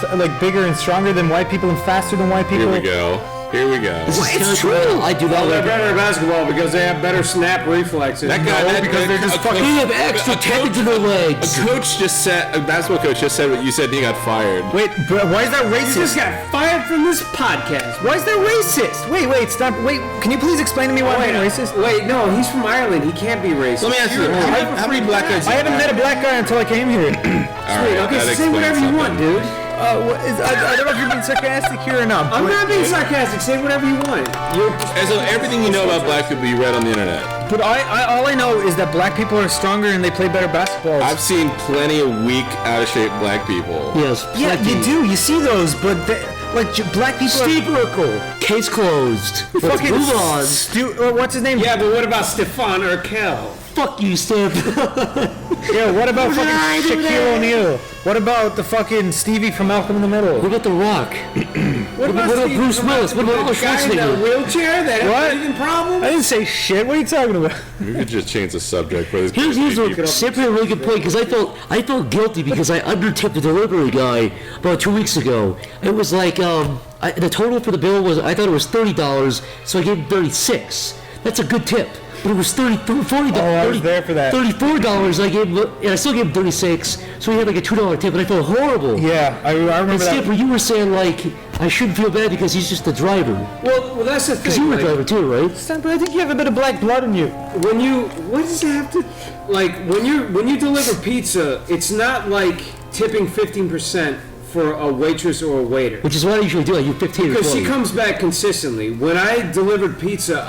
bigger and stronger than white people and faster than white people. Here we go. Here we go. This is It's terrible. true. I do not They're like it. better at basketball because they have better snap reflexes. That guy, because they're just fucking- They have extra tendons in their legs. A basketball coach just said what you said. He got fired. Wait, bro, why is that You just racist? got fired from this podcast. Why is that racist? Wait, stop. Wait, can you please explain to me why I'm being racist? Wait, no, he's from Ireland. He can't be racist. Let me ask you, how many black guys? I haven't met a black guy until I came here. All right, Okay, that say whatever you explains want, something. dude. I don't know if you're being sarcastic here or not. I'm but- not being sarcastic. Say whatever you want. And so everything you know about black people you read on the internet. But all I know is that black people are stronger and they play better basketball. I've seen plenty of weak, out of shape black people. Yes. Yeah, plenty. you do. You see those, but black people Steve Urkel. Case closed. are Let's fucking move on. what's his name? Yeah, but what about Stefan Urkel? Fuck you, Steve. Yeah, what about What did I fucking do Shaquille there? O'Neal? What about the fucking Stevie from Malcolm in the Middle? What about The Rock? What about Steve- Bruce Willis? What about Arnold the guy in the Schwarzenegger? wheelchair that What? has breathing problem? I didn't say shit. What are you talking about? We could just change the subject for this. Here's a simply a really good point because I felt guilty because I undertipped the delivery guy about 2 weeks ago. It was like the total for the bill was I thought it was $30, so I gave him $36. That's a good tip. But it was $40. I was there for that. $34. I gave him, and I still gave him $36. So he had like a $2 tip, and I felt horrible. Yeah, I remember And that. Skipper, you were saying like I shouldn't feel bad because he's just the driver. Well, that's the Because thing. you were a like, driver too, right? But I think you have a bit of black blood in you. when you, what does it have to, like, when you deliver pizza, it's not like tipping 15% for a waitress or a waiter. Which is what I usually do. I do 15 or Because 20. she comes back consistently. When I delivered pizza,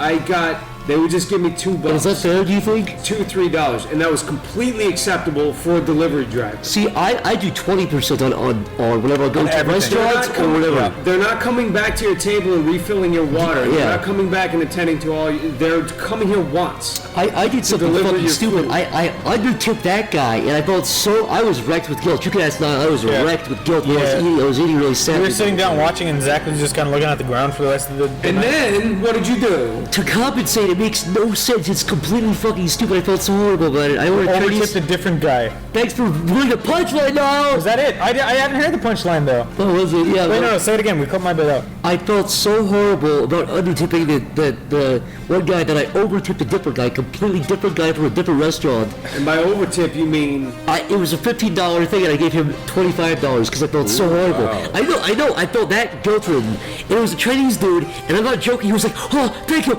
they would just give me $2. Is that fair? Do you think? $2-3, and that was completely acceptable for a delivery driver. See, I do 20% on whenever I go to everything. restaurants or whatever. They're not coming back to your table and refilling your water. Yeah. They're not coming back and attending to all. They're coming here once. I did something deliver fucking your stupid. food. I undertipped that guy, and I felt I was wrecked with guilt. You can ask now. I was wrecked with guilt. When Yeah. I was eating really sad. We were sitting down watching, and Zach was just kind of looking at the ground for the rest of the And night. then what did you do? To compensate, it makes no sense. It's completely fucking stupid. I felt so horrible about it. I ordered Only Chinese. tipped a different guy. Thanks for ruining the punchline now. Was that it? I haven't heard the punchline though. Oh, was it? Yeah. Wait, but no, say it again. We cut my bit out. I felt so horrible about undertipping the one guy that I overtipped a different guy, completely different guy from a different restaurant. And by overtip, you mean It was a $15 thing, and I gave him $25 because I felt so horrible. wow. I know, I felt that guilt-ridden. And it was a Chinese dude, and I'm not joking. He was like, "Oh, thank you."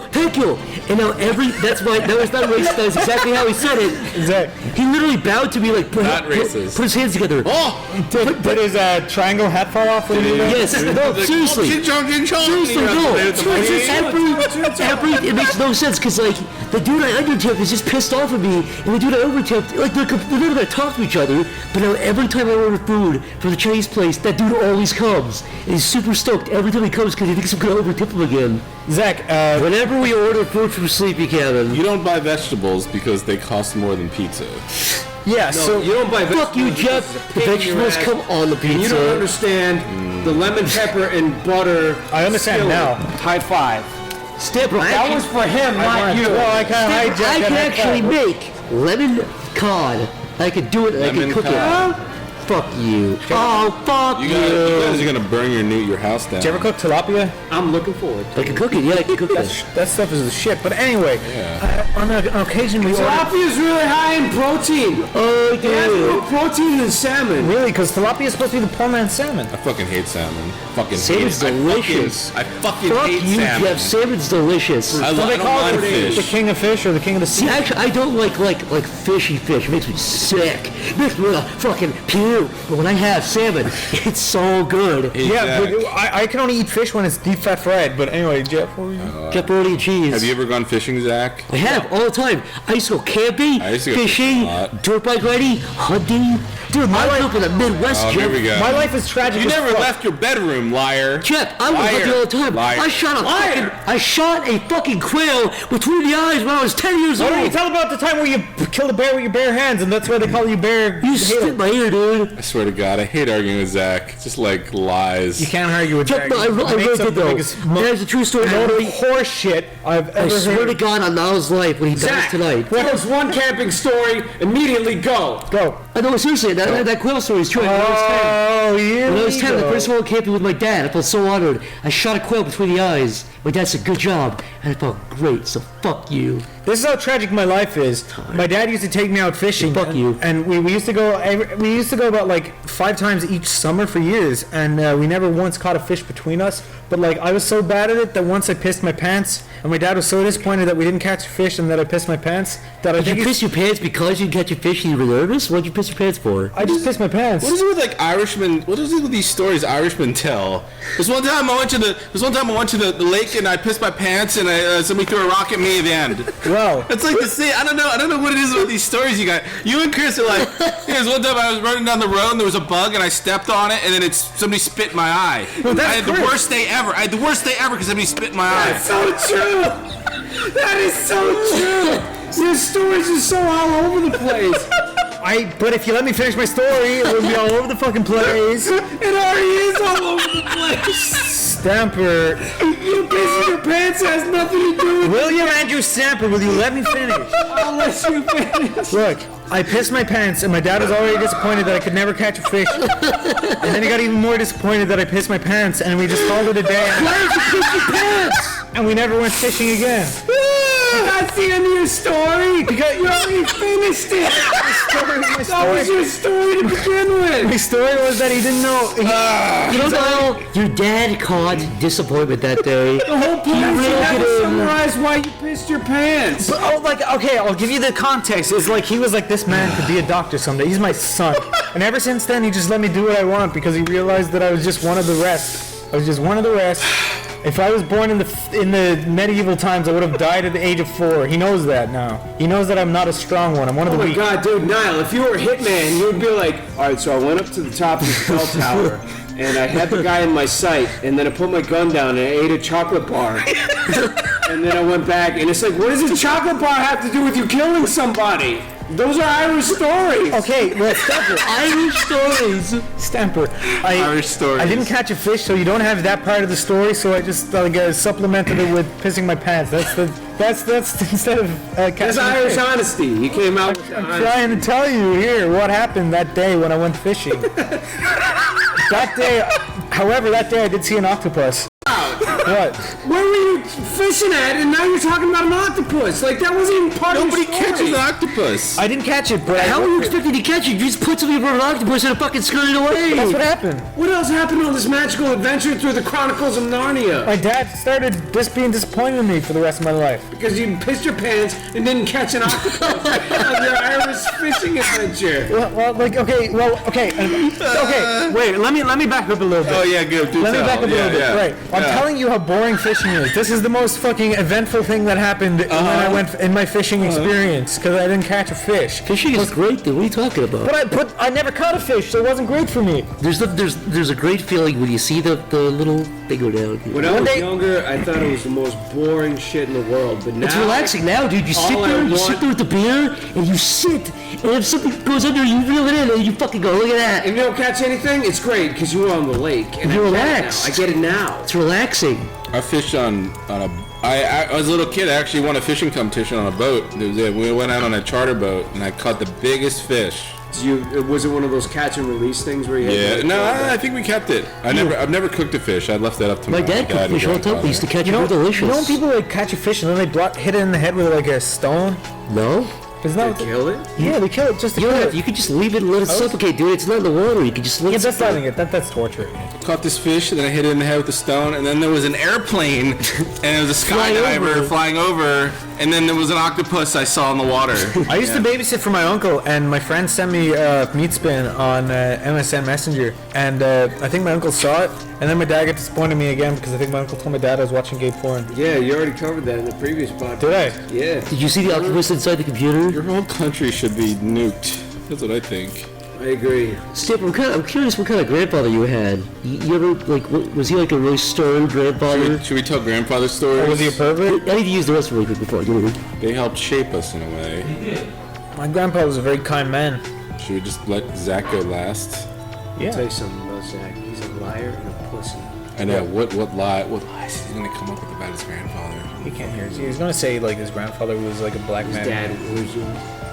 And now that was not racist. That was exactly how he said it. Zach, He literally bowed to me like, put racist. his hands together. Oh! did his triangle hat fall off when you did that? Yes, no, seriously. Seriously, no. It makes no sense because like the dude I undertipped is just pissed off at me, and the dude I overtipped, like they're never gonna talk to each other. But now every time I order food from the Chinese place, that dude always comes, and he's super stoked every time he comes because he thinks I'm gonna overtip him again. Zach, Whenever we order food from Sleepy Cabin, You don't buy vegetables because they cost more than pizza. yeah, so so you don't buy vegetables. fuck you, Jeff. The This is a pain in your vegetables ass. come on the And you don't pizza. understand the lemon pepper and butter. I understand skillet. now. High five. Stepper, That was for him, not you. Well, I kind of hijacked I that can high actually five. make lemon cod. I could do it. I Lemon can cook cod. it. Fuck you. Oh, fuck You you. guys are gonna burn your house down. Did you ever cook tilapia? I'm looking forward to I can cook it. Yeah, I can cook that. That stuff is the shit. But anyway, on an occasion we ordered. Tilapia is really high in protein. Oh, It has dude. more protein than salmon. Really, because tilapia is supposed to be the poor man's salmon. I fucking hate salmon. Fucking Salmon's hate it. delicious. I fucking Fuck hate you, salmon. Jeff. Salmon's delicious. I They don't call mind it the fish. king of fish or the king of the See, sea. actually, I don't like fishy fish. It makes me sick. It makes me wanna fucking puke. But when I have salmon, it's so good. Yeah, Exact. but I can only eat fish when it's deep fat fried. But anyway, Jeff, what were you? Pepperoni and cheese. Have you ever gone fishing, Zach? I have all the time. I used to go camping, I used to go fishing, fishing a lot. dirt bike riding, hunting. Dude, my life in the Midwest, Oh, Jeff. here we go. My life is tragic. You as never fuck. left your bedroom, liar. Jeff, I was Liar. hunting all the time. Liar. I shot a fucking quail between the eyes when I was 10 years Why old. don't you tell about the time where you killed a bear with your bare hands, and that's why they call you Bear? You spit my ear, dude. I swear to God, I hate arguing with Zach. It's just like lies. You can't argue with Jeff, Jack. no, I He makes wrote up it the though. biggest There's a true story. load of horse shit I've I ever swear to heard. God on Niall's life when he dies Zach, tonight. tell us one camping story. Immediately go. Go. I know, seriously, that quail story is true. When I was 10, Oh, yeah. when I was 10, the first one camping with my dad, I felt so honored. I shot a quail between the eyes. My dad said, good job. And I felt great, so fuck you. This is how tragic my life is. My dad used to take me out fishing. Fuck you. And we used to go. We used to go about like 5 times each summer for years, and we never once caught a fish between us. But like I was so bad at it that once I pissed my pants, and my dad was so disappointed that we didn't catch a fish and that I pissed my pants that I Did think you piss your pants because you didn't catch a fish and you were nervous? What'd you piss your pants for? I just pissed my pants. What is it with like Irishmen? What is it with these stories Irishmen tell? This one time I went to the lake and I pissed my pants and somebody threw a rock at me at the end. Well, It's like the same. I don't know what it is with these stories you got. You and Chris are like, there's one time I was running down the road and there was a bug and I stepped on it and then somebody spit in my eye. Well, that's I had the Chris. worst day ever. I had the worst day ever because somebody spit in my eye. That's so true. That is so true. Your stories are so all over the place. but if you let me finish my story, it will be all over the fucking place. It already is all over the place. Stamper. You pissing your pants has nothing to do with William Andrew Stamper, will you let me finish? I'll let you finish. Look, I pissed my pants, and my dad was already disappointed that I could never catch a fish. And then he got even more disappointed that I pissed my pants, and we just called it a day. Why did you piss your pants? And we never went fishing again. That's the end of your story. Because you already finished it. That was your story to begin with. My story was that he didn't know. You don't know, your dad caught disappointment that day. The whole point is you have to summarize why you pissed your pants. But, okay, I'll give you the context. It's like he was like, this man could be a doctor someday. He's my son. And ever since then, he just let me do what I want because he realized that I was just one of the rest. I was just one of the rest. If I was born in the medieval times, I would have died at the age of 4. He knows that now. He knows that I'm not a strong one. I'm one of the Oh my weak. god, dude, Niall, if you were a hitman, you would be like, alright, so I went up to the top of the bell tower, and I had the guy in my sight, and then I put my gun down and I ate a chocolate bar. And then I went back, and it's like, what does a chocolate bar have to do with you killing somebody? Those are Irish stories. Okay, well, Stamper. Irish stories. Stamper. Irish stories. I didn't catch a fish, so you don't have that part of the story. So I just supplemented it with pissing my pants. That's instead of catching That's a Irish fish. honesty. He came out with I'm honesty. trying to tell you here what happened that day when I went fishing. That day, however, that day I did see an octopus. What? Where were you fishing at, and now you're talking about an octopus? Like, that wasn't even part Nobody of your story. catches an octopus. I didn't catch it, but How are you expecting to catch it? You just put something in front of an octopus and it fucking scurried away. That's what happened. What else happened on this magical adventure through the Chronicles of Narnia? My dad started just being disappointed in me for the rest of my life. Because you pissed your pants and didn't catch an octopus on your Irish fishing adventure. Okay, wait, let me back up a little bit. Oh yeah, good. Do Let me tell. back up a little bit. Yeah. Right. I'm telling you how boring fishing is. This is the most fucking eventful thing that happened when I went in my fishing experience because I didn't catch a fish. Fishing is great, dude. What are you talking about? But I never caught a fish, so it wasn't great for me. There's a great feeling when you see the little thing go down. When I was younger, I thought it was the most boring shit in the world. But now It's relaxing now, dude. You sit all I there, you want- sit there with the beer, and you sit, and if something goes under, you reel it in, and you fucking go, look at that. If you don't catch anything, it's great because you were on the lake. And You're I get it relaxed. now. I get it now. It's relaxing. I fished on a. I as a little kid, I actually won a fishing competition on a boat. We went out on a charter boat, and I caught the biggest fish. Was it one of those catch and release things where you? Yeah, had to no, throw it I think we kept it. I've never cooked a fish. I left that up to My dad cooked fish all the time. We used to catch it. They're delicious. You know when people like catch a fish and then they hit it in the head with like a stone? No? Isn't that They kill it. Yeah, they kill it just to You kill don't have it. to. You could just leave it and let it suffocate, dude. It's not in the water. You can just let Yeah, it that's suffocate. letting it. That's torture. Caught this fish, and then I hit it in the head with a stone, and then there was an airplane, and it was a skydiver flying over, and then there was an octopus I saw in the water. I used to babysit for my uncle, and my friend sent me meat spin on MSN Messenger, and I think my uncle saw it, and then my dad got disappointed in me again because I think my uncle told my dad I was watching gay porn. Yeah, you already covered that in the previous podcast. Did I? Yeah. Did you see the octopus inside the computer? Your whole country should be nuked. That's what I think. I agree. Skip, I'm curious what kind of grandfather you had. You ever, like, was he like a really stern grandfather? Should we tell grandfather stories? Or was he a pervert? I need to use the rest really quick before I do it. They helped shape us in a way. My grandpa was a very kind man. Should we just let Zach go last? I'll tell you something about Zach. He's a liar and a pussy. I know. What lies is he gonna come up with about his grandfather? He can't hear us. He was gonna say like his grandfather was like a black man.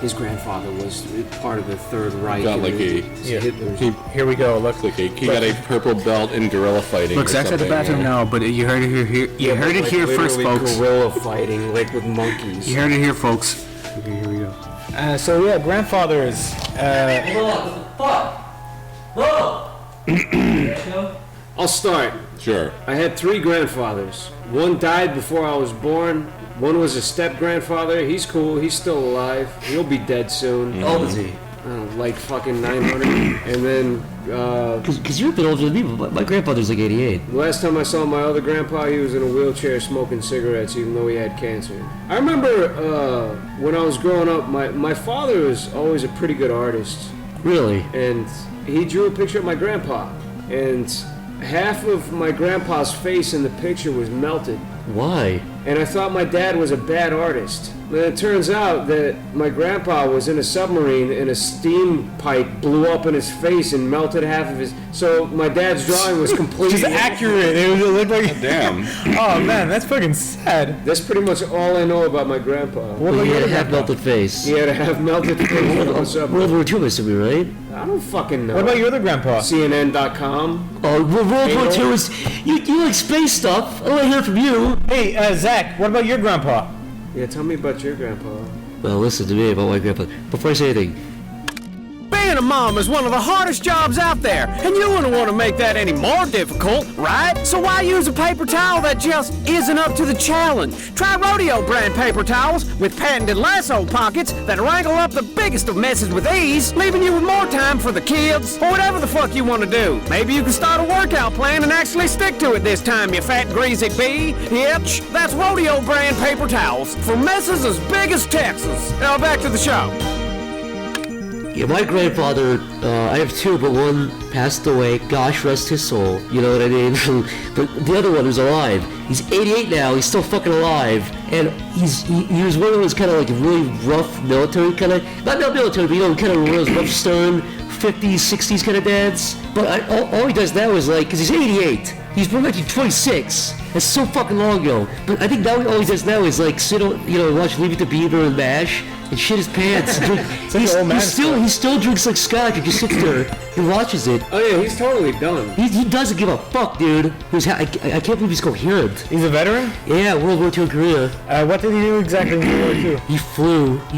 His grandfather was part of the Third Reich. Got like Here we go. Look, he got a purple belt in gorilla fighting. Look, Zach's at the bathroom now, but you heard it here. You heard it here first, folks. Gorilla fighting, like with monkeys. You heard it here, folks. Okay, here we go. So yeah, grandfathers. I'll start. Sure. I had 3 grandfathers. One died before I was born. One was a step-grandfather. He's cool. He's still alive. He'll be dead soon. How old is he? I don't know, like fucking 900. And then, Because you're a bit older than me, but my grandfather's like 88. last time I saw my other grandpa, he was in a wheelchair smoking cigarettes even though he had cancer. I remember when I was growing up, my father was always a pretty good artist. Really? And he drew a picture of my grandpa. And half of my grandpa's face in the picture was melted. Why? And I thought my dad was a bad artist. Then it turns out that my grandpa was in a submarine and a steam pipe blew up in his face and melted half of his... So my dad's drawing was completely... Just accurate. It looked like... Damn. Oh man, that's fucking sad. That's pretty much all I know about my grandpa. Well, he had a half-melted face. He had a half-melted face on the submarine. World War II, I'm assuming, right? I don't fucking know. What about your other grandpa? CNN.com. Oh, World War II is... You like space stuff. I want to hear from you. Hey, Zach, what about your grandpa? Yeah, tell me about your grandpa. Well, listen to me about my grandpa. Before I say anything, Being a mom is one of the hardest jobs out there, and you wouldn't want to make that any more difficult, right? So why use a paper towel that just isn't up to the challenge? Try Rodeo brand paper towels with patented lasso pockets that wrangle up the biggest of messes with ease, leaving you with more time for the kids or whatever the fuck you want to do. Maybe you can start a workout plan and actually stick to it this time, you fat greasy bee. Yep, that's Rodeo brand paper towels for messes as big as Texas. Now back to the show. yeah, my grandfather, I have 2, but one passed away. Gosh rest his soul. You know what I mean? But the other one is alive. He's 88 now. He's still fucking alive. And he was one of those kind of like really rough military kind of, not military, but you know, kind of one of those rough stern 50s, 60s kind of dads. But all he does now is like, because he's 88. He's born like 26. That's so fucking long ago. But I think now all he does now is like sit on, you know, watch Leave It to Beaver and MASH and shit his pants. And drink. He still drinks like scotch and just sits there and watches it. Oh yeah, he's totally done. He doesn't give a fuck, dude. I can't believe he's coherent. He's a veteran? Yeah, World War II in Korea. What did he do exactly in World War II? He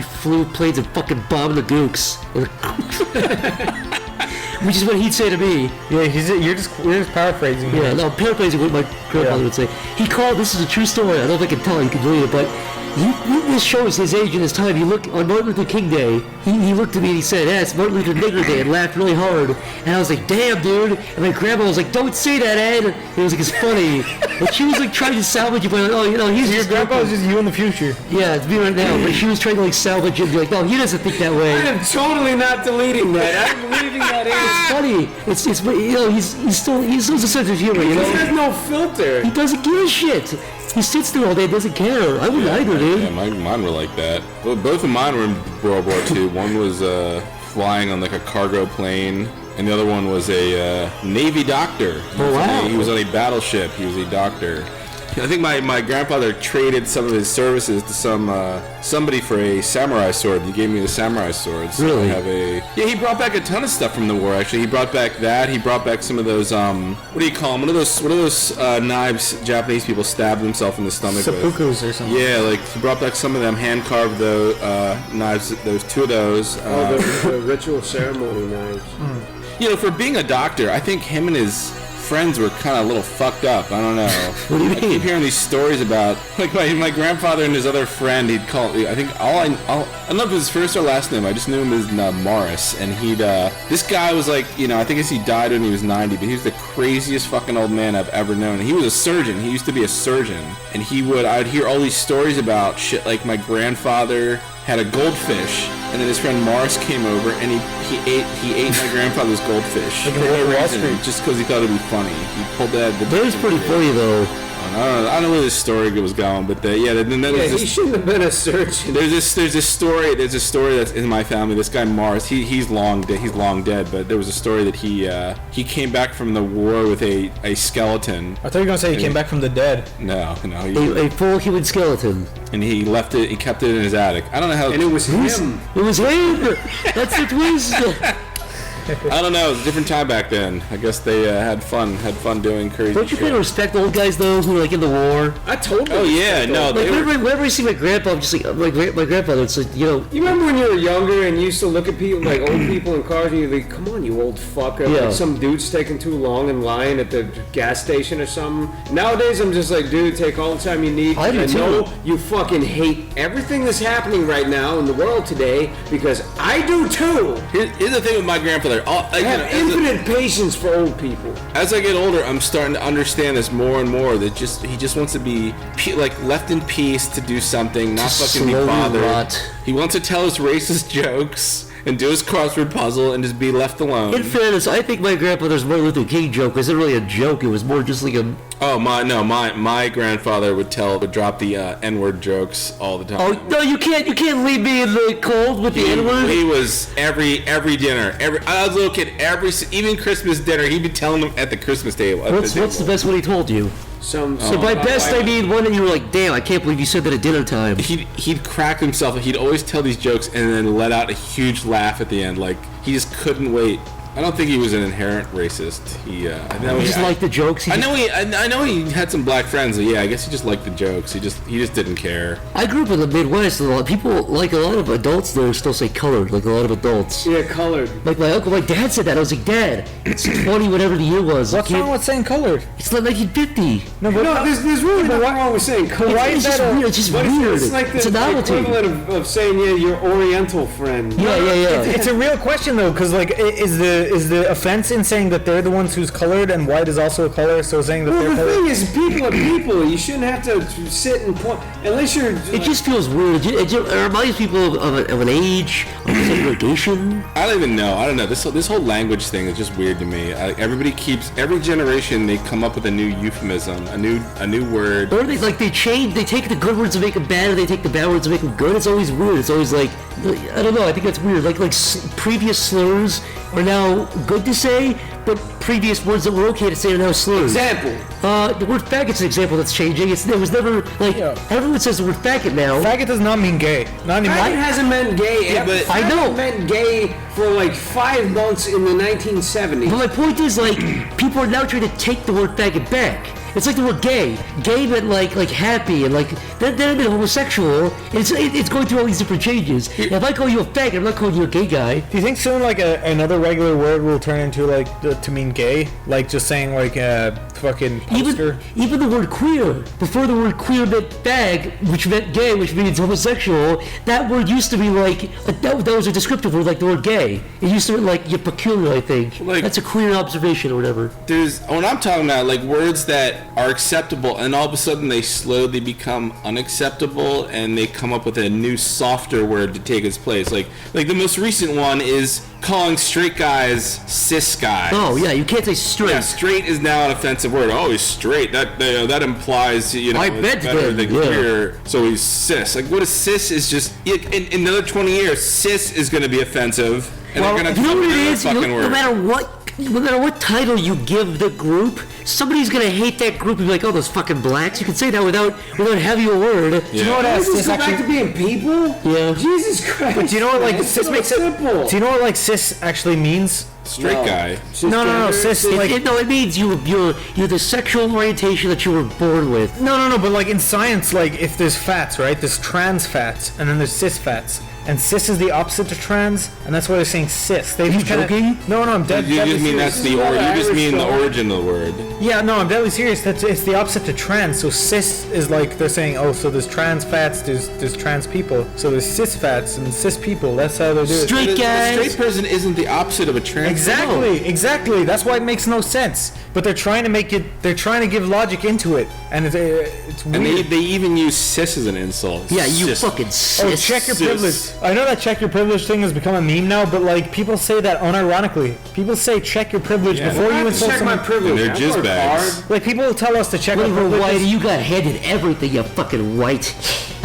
flew planes and fucking bombed the Gooks. Which is what he'd say to me. Yeah, you're just paraphrasing. Yeah, no, I'm paraphrasing what my grandfather would say. He called, this is a true story, I don't know if I can tell you can believe it, but this shows his age and his time. You look, on Martin Luther King Day, he looked at me and he said, it's Martin Luther Nigger Day, and laughed really hard. And I was like, damn, dude. And my grandma was like, don't say that, Ed. And it was like, it's funny. And she was like trying to salvage it, but like, oh, you know, he's Your grandpa was just you in the future. Yeah, it's me right now, but she was trying to like salvage it and be like, no, he doesn't think that way. I am totally not deleting that. I'm leaving that in. It's funny. It's you know, he's still a sense of humor, you know? There's no filter. He doesn't give a shit. He sits there all day and doesn't care. I wouldn't either, dude. Yeah, mine were like that. Well, both of mine were in World War II. One was flying on like a cargo plane, and the other one was a Navy doctor. Oh, wow. He was on a battleship. He was a doctor. I think my grandfather traded some of his services to somebody for a samurai sword. He gave me the samurai sword. So really? Yeah, he brought back a ton of stuff from the war. Actually, he brought back that. He brought back some of those what do you call them? What are those knives Japanese people stab themselves in the stomach with? Seppukus or something. Yeah, like he brought back some of them hand carved knives. Those 2 of those. The ritual ceremony knives. You know, for being a doctor, I think him and his friends were kind of a little fucked up. I don't know. What do you mean? I keep hearing these stories about like my grandfather and his other friend. He'd call. I think I don't know if it was his first or last name. I just knew him as Morris. And he'd this guy was like, you know, I think he died when he was 90, but he was the craziest fucking old man I've ever known. And he was a surgeon. He used to be a surgeon, and I'd hear all these stories about shit like my grandfather had a goldfish, and then his friend Morris came over, and he ate my grandfather's goldfish. Like for no reason, just because he thought it'd be funny. He pulled that. That is pretty funny, though. don't know where this story was going, but he shouldn't have been a surgeon. There's a story that's in my family. This guy Mars, he's long dead, but there was a story that he came back from the war with a skeleton. I thought you were gonna say he came back from the dead. No, A full human skeleton. and he kept it in his attic. I don't know how. And it was him. It was him. That's the twist. I don't know. It was a different time back then. I guess they had fun doing crazy Don't you shit. kind of respect old guys though who were like in the war? I told you. Oh yeah, no. Like whenever I see my grandpa, I'm just like my grandfather. It's like You remember when you were younger and you used to look at people like old people in cars and you'd be like, "Come on, you old fucker!" Yeah. Like some dude's taking too long in line at the gas station or something. Nowadays, I'm just like, dude, take all the time you need. I do too. know you fucking hate everything that's happening right now in the world today because I do too. Here's the thing with my grandfather. I have infinite patience for old people. As I get older, I'm starting to understand this more and more. That he just wants to be left in peace to do something, not fucking be slowly bothered. rot. He wants to tell his racist jokes and do his crossword puzzle and just be left alone. in fairness, I think my grandfather's Martin Luther King joke wasn't really a joke. It was more just like a. Oh my grandfather would drop the N-word jokes all the time. Oh no, you can't leave me in the cold with the N-word. He was every dinner. I was a little kid. Even Christmas dinner, he'd be telling them at the Christmas table. What's the best one he told you? So by best I mean one that you were like, damn, I can't believe you said that at dinner time. He'd crack himself. He'd always tell these jokes and then let out a huge laugh at the end. Like he just couldn't wait. I don't think he was an inherent racist. He just liked the jokes. I know he had some black friends. Yeah, I guess he just liked the jokes. He just didn't care. I grew up in the Midwest, and a lot of people, like a lot of adults there, still say colored. Like a lot of adults. Yeah, colored. Like my dad said that. I was like, Dad, it's 20 whatever the year was. What's wrong with saying colored? It's like 1950. No, but there's really nothing wrong with saying colored. Why It's is just that weird. It's just But weird. it's like It's a the novelty. equivalent of saying your Oriental friend. Yeah. It's a real question though, because like, is the offense in saying that they're the ones who's colored and white is also a color? So saying that Well, they're the colored. thing is, people are people. You shouldn't have to sit and point unless you're. It just feels weird. It reminds people of an age, of segregation. I don't even know. I don't know. This whole language thing is just weird to me. Every generation they come up with a new euphemism, a new word. Or they take the good words and make them bad, or they take the bad words and make them good. It's always weird. It's always like, I don't know. I think that's weird. Like previous slurs are now good to say, but previous words that were okay to say are now slurs. Example. The word faggot's an example that's changing. It was never like everyone says the word faggot now. Faggot does not mean gay. Not anymore. Faggot hasn't meant gay. Yeah, but I know. Faggot meant gay for like 5 months in the 1970s. But my point is, like, people are now trying to take the word faggot back. It's like the word gay. Gay meant like happy, and like then it meant homosexual. It's going through all these different changes. Now, if I call you a faggot, I'm not calling you a gay guy. Do you think soon like another regular word will turn into like to mean gay? Like just saying like fucking poster? Even the word queer. Before the word queer meant fag, which meant gay, which means homosexual. That word used to be like that was a descriptive word, like the word gay. It used to be like you're peculiar. I think that's a queer observation or whatever. When I'm talking about like words that are acceptable and all of a sudden they slowly become unacceptable and they come up with a new softer word to take its place. Like the most recent one is calling straight guys cis guys. Oh yeah, you can't say straight. Yeah, straight is now an offensive word. Oh, he's straight. That implies I bet better than yeah. queer. So he's cis. Like what is cis is just in another 20 years, cis is going to be offensive. And they're going to you know what it is? fucking word. No matter what title you give the group, somebody's gonna hate that group and be like, "Oh, those fucking blacks." You can say that without having a word. Yeah. Do you know what Does cis this go back actually? to being people? Yeah. Jesus Christ. But do you know what like man, cis so makes it? simple. Do you know what like cis actually means? Straight guy. No, cis like It means you're the sexual orientation that you were born with. no. But like in science, like if there's fats, right? There's trans fats, and then there's cis fats. And cis is the opposite to trans, and that's why they're saying cis. They you joking? No, I'm dead. You just mean serious. that's the origin. You just mean the origin of the word. Yeah, no, I'm deadly serious. It's the opposite to trans. So cis is like they're saying, oh, so there's trans fats, there's trans people. So there's cis fats and cis people. That's how they do it. Straight A guys. straight person isn't the opposite of a trans Exactly. That's why it makes no sense. But they're trying to make it. They're trying to give logic into it, and it's weird. And they even use cis as an insult. Yeah, you Cis. fucking Oh, sis. check your Sis. privilege. I know that check your privilege thing has become a meme now, but like people say that unironically. People say check your privilege before I you have to insult check my someone. privilege. And they're I jizz work bags. hard. Like people tell us to check our Whatever, privilege. white, you got handed everything, you fucking white.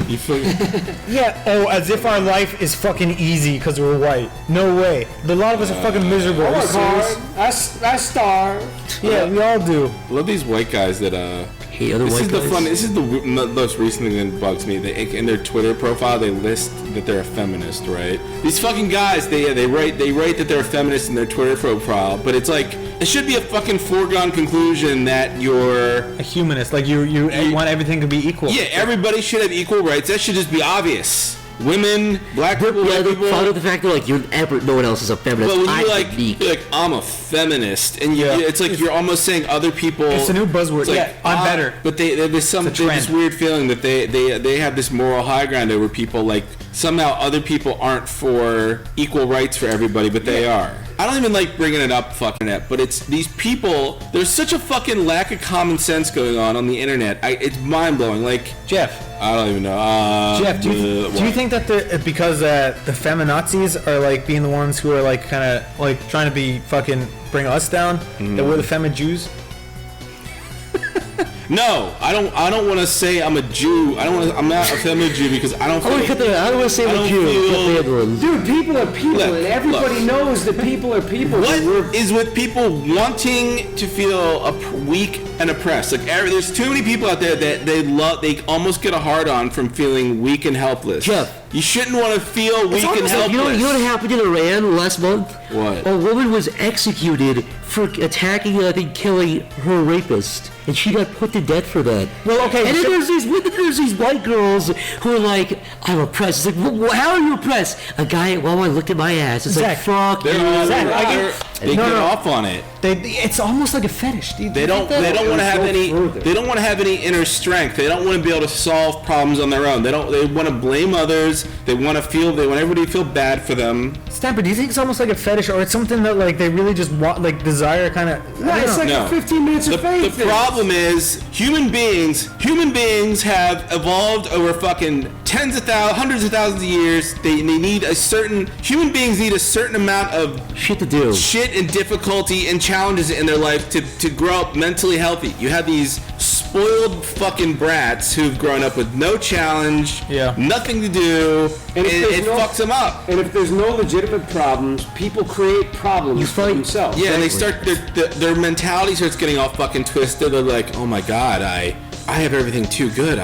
You fucking- Yeah. Oh, as if our life is fucking easy because we're white. No way. A lot of us are fucking miserable. I Are you work serious? hard. I starve. Yeah, we all do. I love these white guys that Hey, other This white is the guys. fun. This is the most recent thing that bugs me. They, in their Twitter profile, they list that they're a feminist, right? These fucking guys, they write that they're a feminist in their Twitter profile, but it's like it should be a fucking foregone conclusion that you're A humanist. Like you want everything to be equal. yeah, everybody should have equal rights. That should just be obvious. Women, black people, Yeah, white they people. found out the fact that like no one else is a feminist. But when I'm you like, unique. you're like, I'm a feminist, and Yeah. it's like you're almost saying other people. It's a new buzzword. It's like, Yeah, I'm better. But there's It's a this trend. weird feeling that they have this moral high ground over people. Like somehow other people aren't for equal rights for everybody, but they are. I don't even like bringing it up, fucking it, but it's these people. There's such a fucking lack of common sense going on the internet. It's mind blowing. Like Jeff. I don't even know. Jeff, do you think that because the feminazis are like being the ones who are like kind of like trying to be fucking bring us down, that we're the femi Jews? No, I don't want to say I'm a Jew. I'm not a feminist Jew because I don't. I want to cut the. I don't want to say I what don't you. feel- Cut the other one. Dude, people are people, Look, and everybody look. knows that people are people. What We're- is with people wanting to feel weak and oppressed? Like there's too many people out there that they almost get a hard on from feeling weak and helpless. Jeff. You shouldn't want to feel weak and Almost like, helpless. you know what happened in Iran last month? What? A woman was executed for attacking, I think, killing her rapist, and she got put to death for that. Well, okay, And then so- there's these white girls who are like, I'm oppressed. It's like, how are you oppressed? A guy, I looked at my ass. It's like, Zach, fuck you. Zach, I get- They No, get no. off on it. It's almost like a fetish. Do you They don't. think that? They don't want to have go any. further. They don't want to have any inner strength. They don't want to be able to solve problems on their own. They don't. They want to blame others. They want to feel. They want everybody to feel bad for them. Stamper, do you think it's almost like a fetish, or it's something that like they really just want, like desire, kind of? No, it's like No. a 15 minutes The of faith. the problem is human beings have evolved over fucking hundreds of thousands of years. They need a certain. Human beings need a certain amount of Shit to do. shit and difficulty and challenges in their life to grow up mentally healthy. You have these spoiled fucking brats who've grown up with no challenge, Yeah. nothing to do, and if it there's no- fucks them up. And if there's no legitimate problems, people create problems You for fight- themselves. Yeah, and they start their mentality starts getting all fucking twisted. They're like, oh my god, I have everything too good.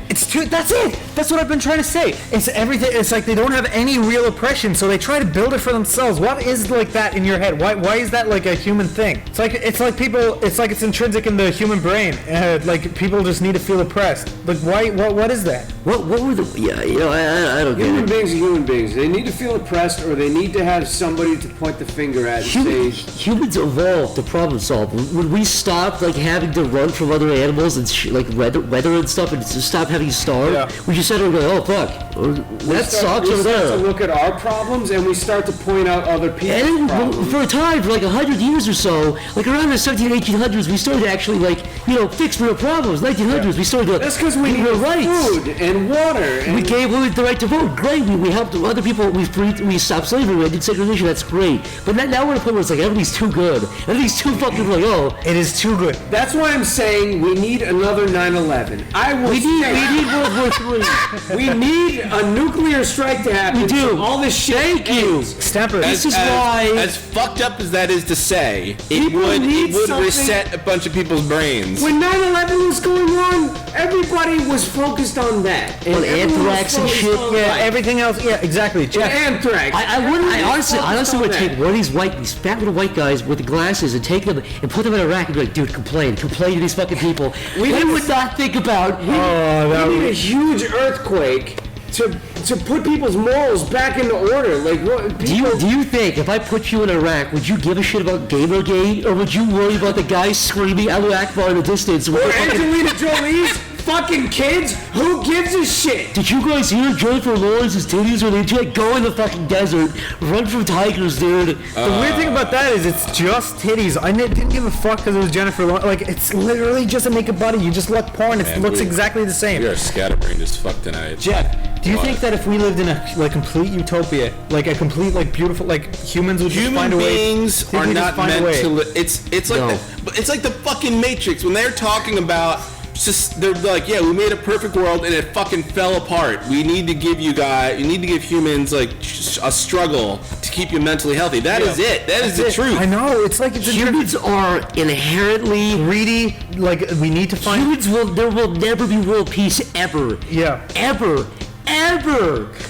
It's too. That's it. That's what I've been trying to say. It's everything. It's like they don't have any real oppression, so they try to build it for themselves. What is like that in your head? Why is that like a human thing? It's like people. It's like it's intrinsic in the human brain. Like people just need to feel oppressed. Like why? What is that? What were the? Yeah, you know, I don't get Human it. beings are human beings. They need to feel oppressed, or they need to have somebody to point the finger at and say, Humans evolved to problem solve. When we stopped like having to run from other animals and like weather and stuff, and just stopped having to starve, Yeah. we just started going, oh fuck, that sucks we over start to there. look at our problems and we start to point out other people's And then problems. for a time, for like 100 years or so, like around the 1800s, we started to actually like, fix real problems. 1900s, we started to. That's because we give need real rights. food and water. And We gave women the right to vote. Great. We helped other people. We stopped slavery. We did segregation. That's great. But now we're at a point where it's like everybody's too good. Everybody's too fucking like, oh, It is too good. that's why I'm saying we need another 9/11. I will we need say World War III. we need a nuclear strike to happen. We do. so all this shit. Thank you. ends. Stamper. This is why. as fucked up as that is to say, it People would need something- reset a bunch of people's brains. When 9/11 was going on, everybody was focused on that. And On everyone was anthrax and focused shit, on Yeah, life. everything else. Yeah, exactly. And Jeff. anthrax. I honestly Everyone would was take focused on one of these fat little white guys with the glasses and take them and put them in a rack and be like, dude, complain to these fucking people. They would not think about. that. We need a huge earthquake to put people's morals back into order. Like what? Do you think if I put you in Iraq, would you give a shit about Gamergate, or would you worry about the guy screaming "Allahu Akbar" in the distance? With Or the fucking- Angelina Jolie's fucking kids. Who gives a shit? Did you guys hear Jennifer Lawrence's titties where they just go in the fucking desert, run from tigers, dude? The weird thing about that is it's just titties. I didn't give a fuck because it was Jennifer Lawrence. Like, it's literally just a naked body. You just look porn. It looks exactly the same. We are scatterbrained as fuck tonight. Jeff, do you think that if we lived in a like complete utopia, like a complete like beautiful like humans would just find a way? Human beings are not meant to live. It's like it's like the fucking Matrix when they're talking about. They're like, yeah, we made a perfect world and it fucking fell apart. We need to give humans like a struggle to keep you mentally healthy. That is it. That's the truth. I know. It's like Humans are inherently greedy. Like we need to find. There will never be world peace ever. Yeah. Ever.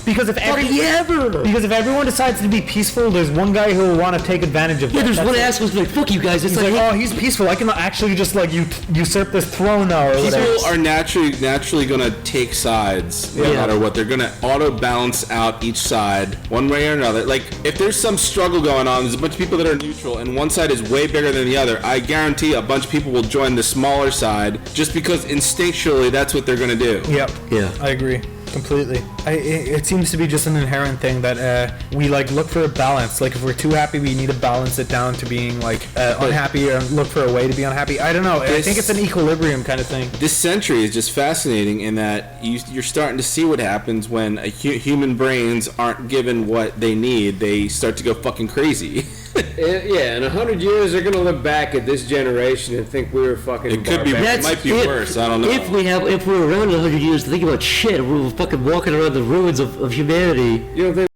Because if everyone decides to be peaceful, there's one guy who will want to take advantage of that. Yeah, there's one asshole who's like, fuck you guys. It's He's like, oh, he's peaceful. I can actually just like usurp this throne now. Or People whatever. are naturally gonna take sides no matter what. They're gonna auto balance out each side one way or another. Like if there's some struggle going on, there's a bunch of people that are neutral, and one side is way bigger than the other. I guarantee a bunch of people will join the smaller side just because instinctually that's what they're gonna do. Yep. Yeah. I agree. Completely. It seems to be just an inherent thing that we like look for a balance. Like if we're too happy, we need to balance it down to being like unhappy or look for a way to be unhappy. I don't know. I think it's an equilibrium kind of thing. This century is just fascinating in that you're starting to see what happens when human brains aren't given what they need. They start to go fucking crazy. Yeah, in 100 years, they're gonna look back at this generation and think we were fucking. It could be. It might be worse. I don't know. If we're around in 100 years to think about shit, we're fucking walking around the ruins of humanity. You don't think